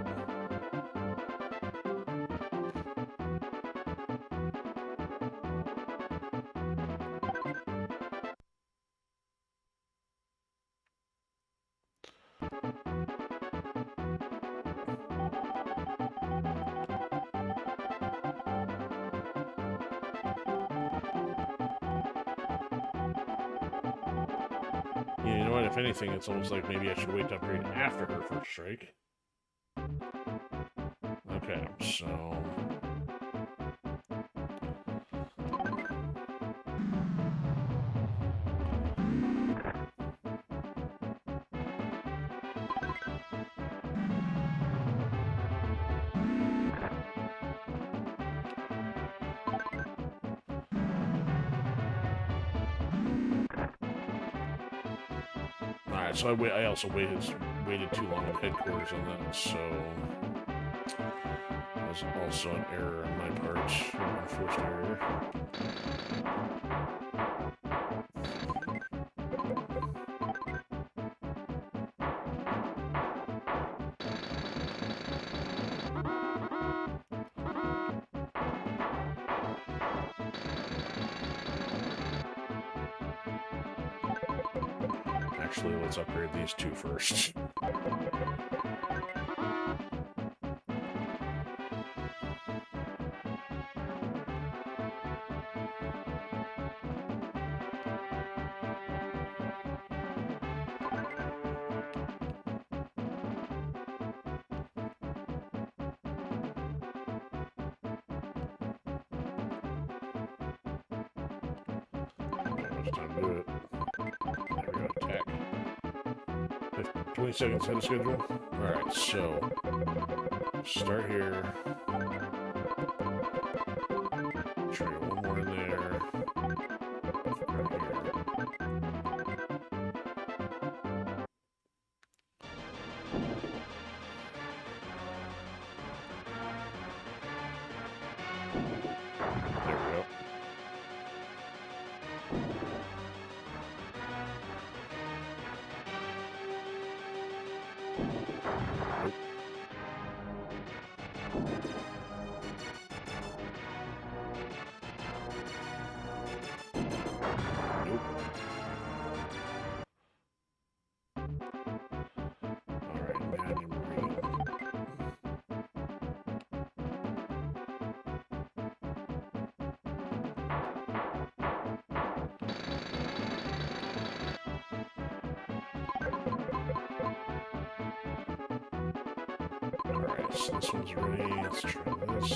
You know what? If anything, it's almost like maybe I should wait to upgrade after her first strike. Okay, so... Alright, so I also waited too long at headquarters on that, so... That was also an error on my part, an enforced error. Actually, let's upgrade these two first. Time to do it. There we go, attack. 20 seconds ahead of schedule. Alright, so start here. Try one more in there. Right here. There we go. Alright, so this one's ready. Let's try this.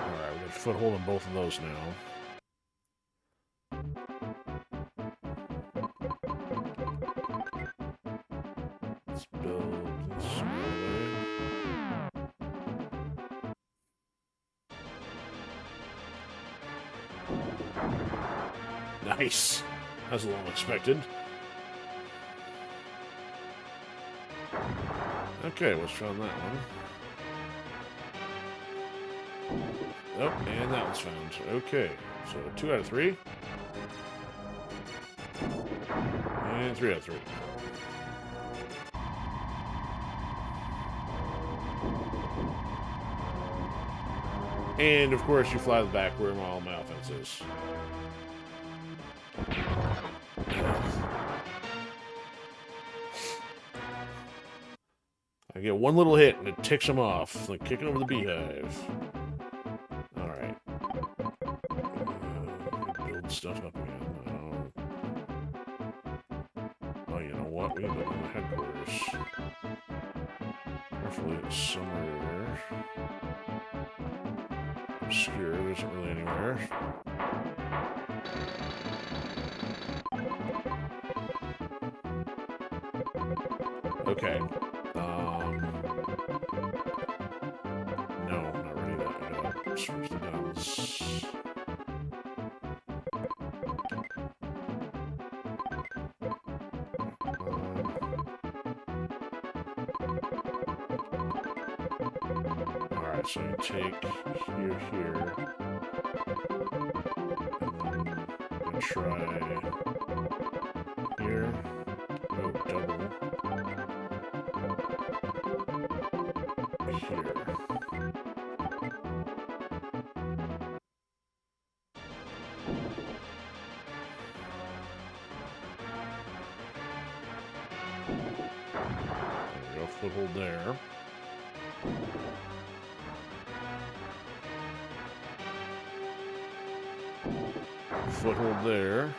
Alright, we got foothold on both of those now. Let's build this way. Nice. That was a little unexpected. Okay, let's try on that one. Oh, and that one's found. Okay, so 2 out of 3. And 3 out of 3. And, of course, you fly the back where all my offense is. I get one little hit and it ticks them off, like kicking over the beehive. Alright. Build stuff up again. Oh, you know what? We can build on the headquarters. Hopefully it's somewhere obscure. There isn't really anywhere. Okay. No, not really that. I gotta switch the guns. Alright, Alright, so I take here, and then I try here. Oh, double. Here. Foothold there. Foothold there.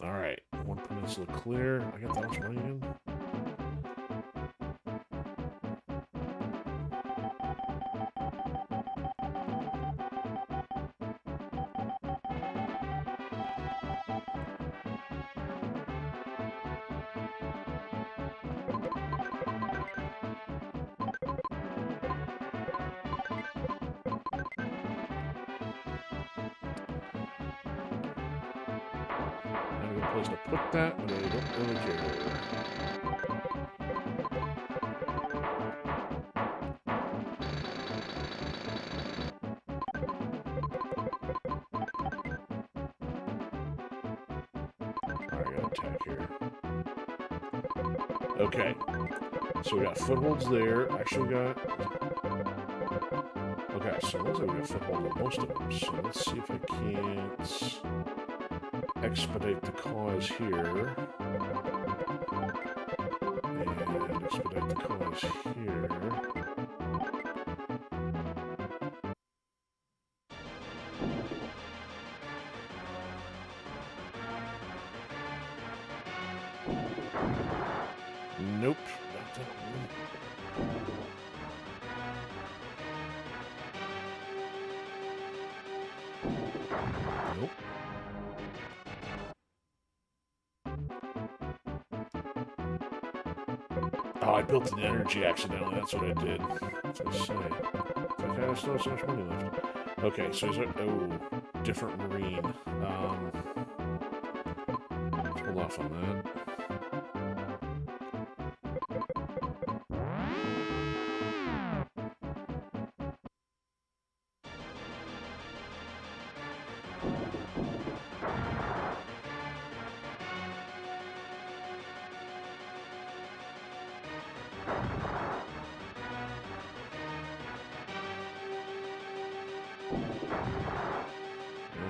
Alright, one peninsula clear. I got that much money in. Place to put that, but I don't really care. I gotta attack here. Okay, so we got footholds there. Actually, we got. Okay, so it looks like we got foothold on most of them. So let's see if I can't expedite the cause here. And expedite the cause here. Nope, not that one. Nope. Oh, I built an energy accidentally. That's what I did. That's what I say. Okay, I still have so much money left. Okay, so is it? Oh, different marine. Let's hold off on that.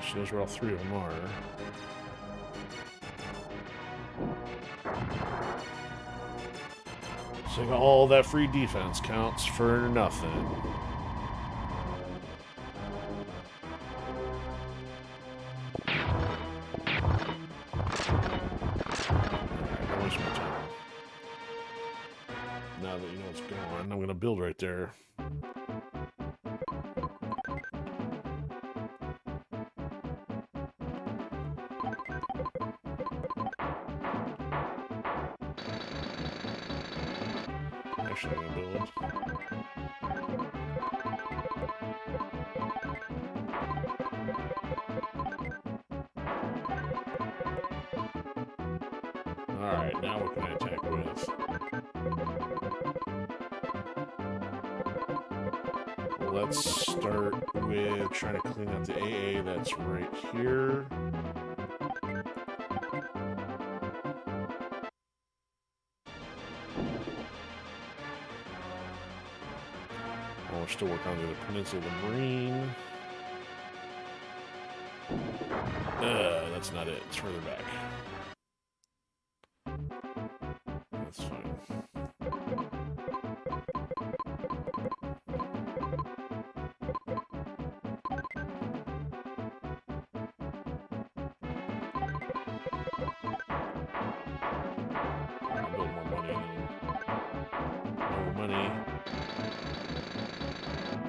She knows where all three of them are. So all that free defense counts for nothing. Alright, waste my time. Now that you know what's going on, I'm gonna build right there. Actually, I'm gonna build. Alright, now what can I attack with? Let's start with trying to clean up the AA that's right here. We're still working on the other peninsula, the marine. That's not it. It's further back. That's fine.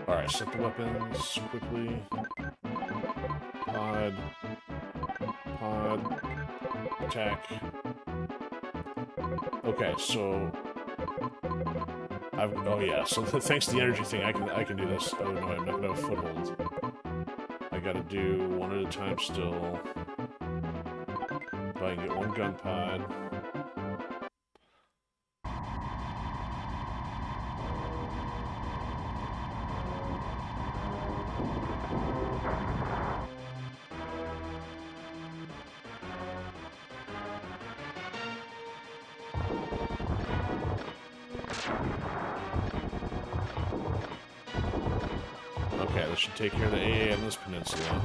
Alright, set the weapons quickly. Pod. Attack. Okay, so oh yeah, so thanks to the energy thing, I can do this. Oh no, I'm not gonna have a foothold. I gotta do one at a time still. If I can get one gun pod. Okay, this should take care of the AA on this peninsula.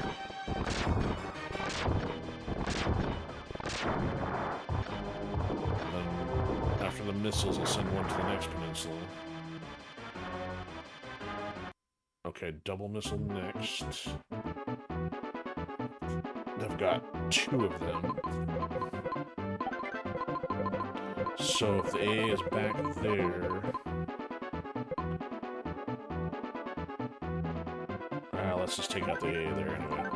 And then, after the missiles, I'll send one to the next peninsula. Okay, double missile next. I've got 2 of them. So if the AA is back there... let's just take out the AA there anyway.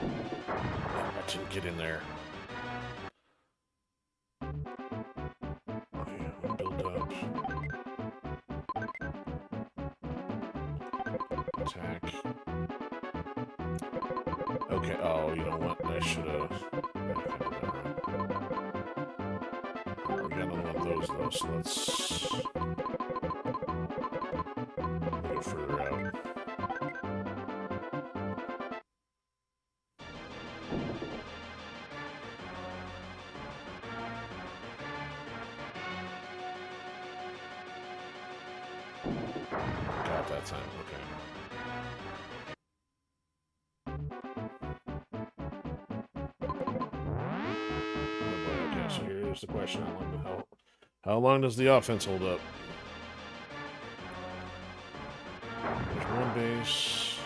Oh, I didn't get in there. Okay, build up. Attack. Okay, oh, you know what? I should have... We got another one of those, though, so let's... go further out. Got that time, okay. So here's the question: how long does the offense hold up? There's one base.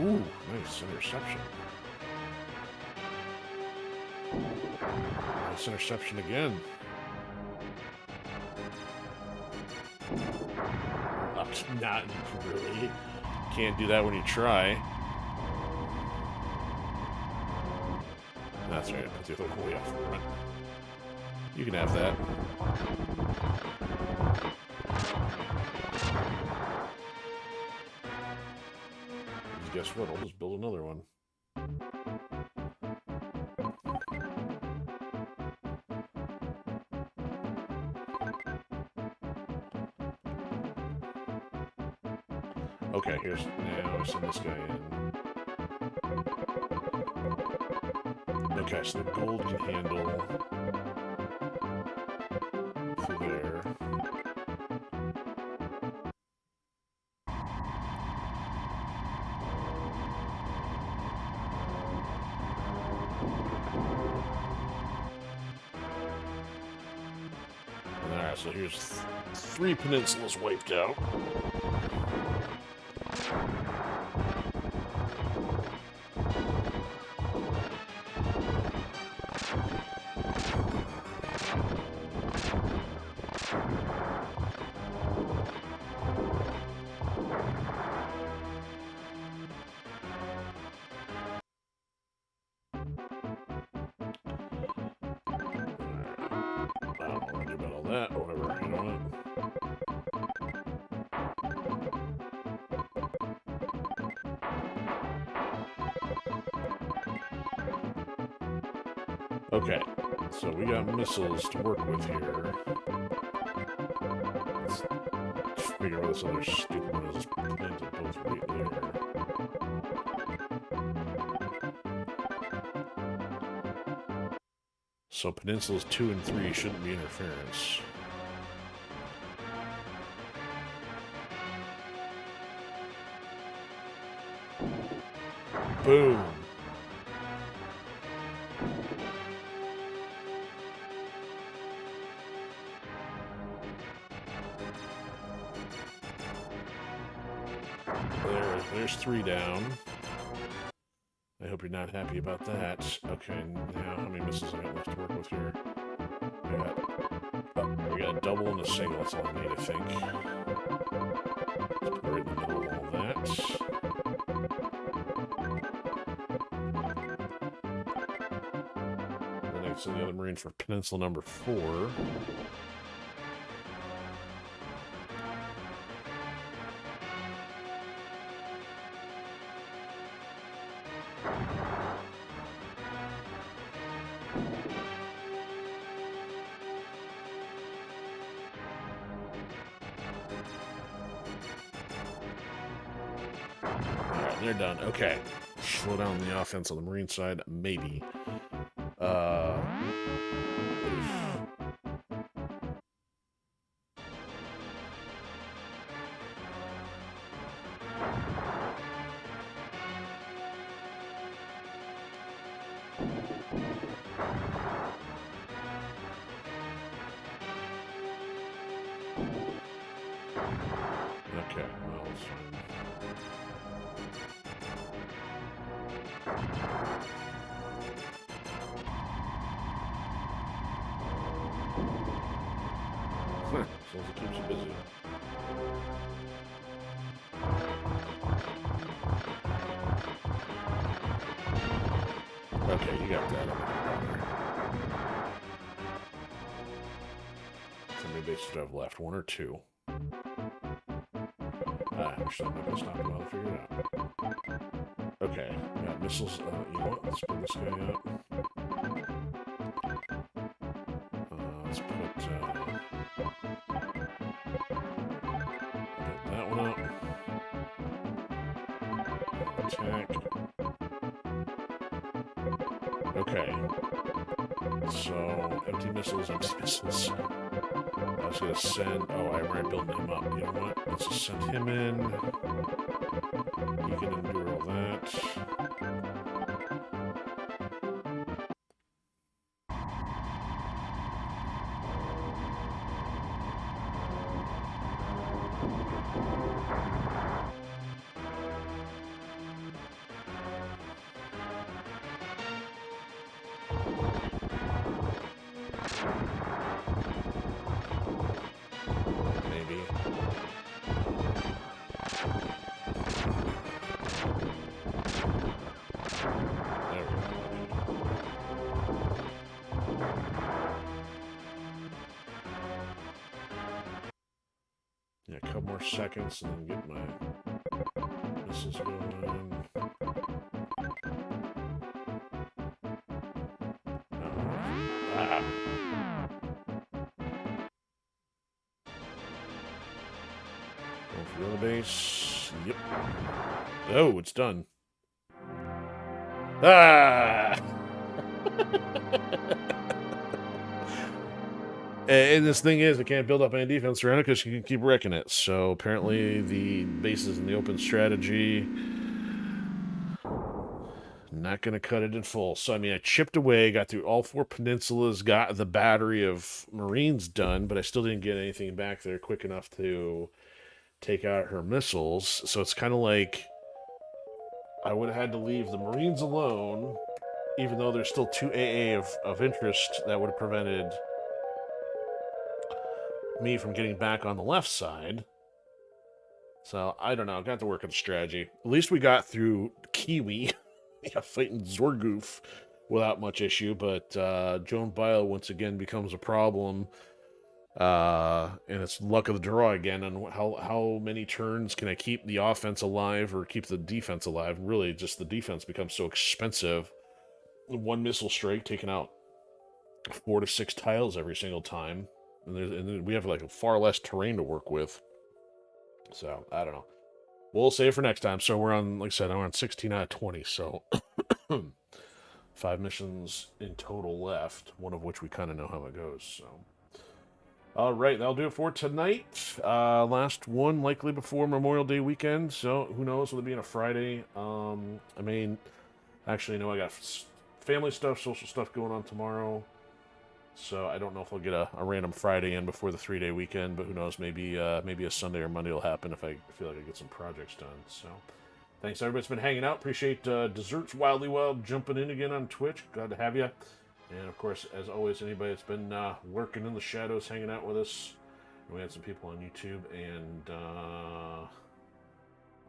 Ooh, nice interception. Nice interception again. Not really. Can't do that when you try. That's right, I put the other one way off front. You can have that. Guess what? I'll just build another one. Okay, here's now send this guy in. Okay, so the gold can handle through there. Alright, so here's 3 peninsulas wiped out. Okay, so we got missiles to work with here. Let's figure out this other stupid one is just planted both right there. So peninsulas 2 and 3 shouldn't be interference. Boom! There's 3 down. I hope you're not happy about that. Okay, now how many missiles I got left to work with here? We got a double and a single. That's all I need, I think. Let's put it right in the middle of all that. The next, the other Marine for Peninsula number 4. Alright, they're done. Okay. Slow down the offense on the Marine side, maybe. Okay, well, it's fine. As long as it keeps you busy. Okay, you got that. How many bases do I have left? 1 or 2? Actually, I'm not going to stop while I figure it out. Okay, we got missiles. You know what? Let's put this guy up. Let's put that one up. Attack. Okay. So, empty missiles, empty missiles. I was going to send... Oh, I'm already building him up. You know what? Let's just send him in. He can endure all that. Maybe. There we go. Yeah, a couple more seconds and then get my missiles going. Going for the other base. Yep. Oh, it's done. Ah! And this thing is, it can't build up any defense around it because you can keep wrecking it. So apparently the bases in the open strategy, not going to cut it in full. So, I mean, I chipped away, got through all 4 peninsulas, got the battery of Marines done, but I still didn't get anything back there quick enough to take out her missiles. So it's kind of like I would have had to leave the Marines alone, even though there's still 2 AA of interest that would have prevented me from getting back on the left side. So, I don't know. Got to work on the strategy. At least we got through Kiwi fighting Zorgoof without much issue, but Joan Bile once again becomes a problem. And it's luck of the draw again on how many turns can I keep the offense alive or keep the defense alive. Really, just the defense becomes so expensive. 1 missile strike taking out 4 to 6 tiles every single time. And we have like far less terrain to work with. So, I don't know. We'll save for next time. So we're on, like I said, I'm on 16 out of 20. So 5 missions in total left, one of which we kind of know how it goes. So, all right, that'll do it for tonight. Last one likely before Memorial Day weekend. So who knows? Will it be on a Friday? I mean, actually, no. I got family stuff, social stuff going on tomorrow. So I don't know if I'll get a random Friday in before the 3-day weekend, but who knows? Maybe maybe a Sunday or Monday will happen if I feel like I get some projects done. So thanks everybody's been hanging out. Appreciate Desserts Wildly Wild jumping in again on Twitch. Glad to have you. And of course, as always, anybody that's been lurking in the shadows, hanging out with us. We had some people on YouTube and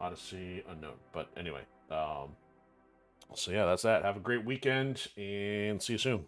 Odysee unknown. But anyway, so yeah, that's that. Have a great weekend and see you soon.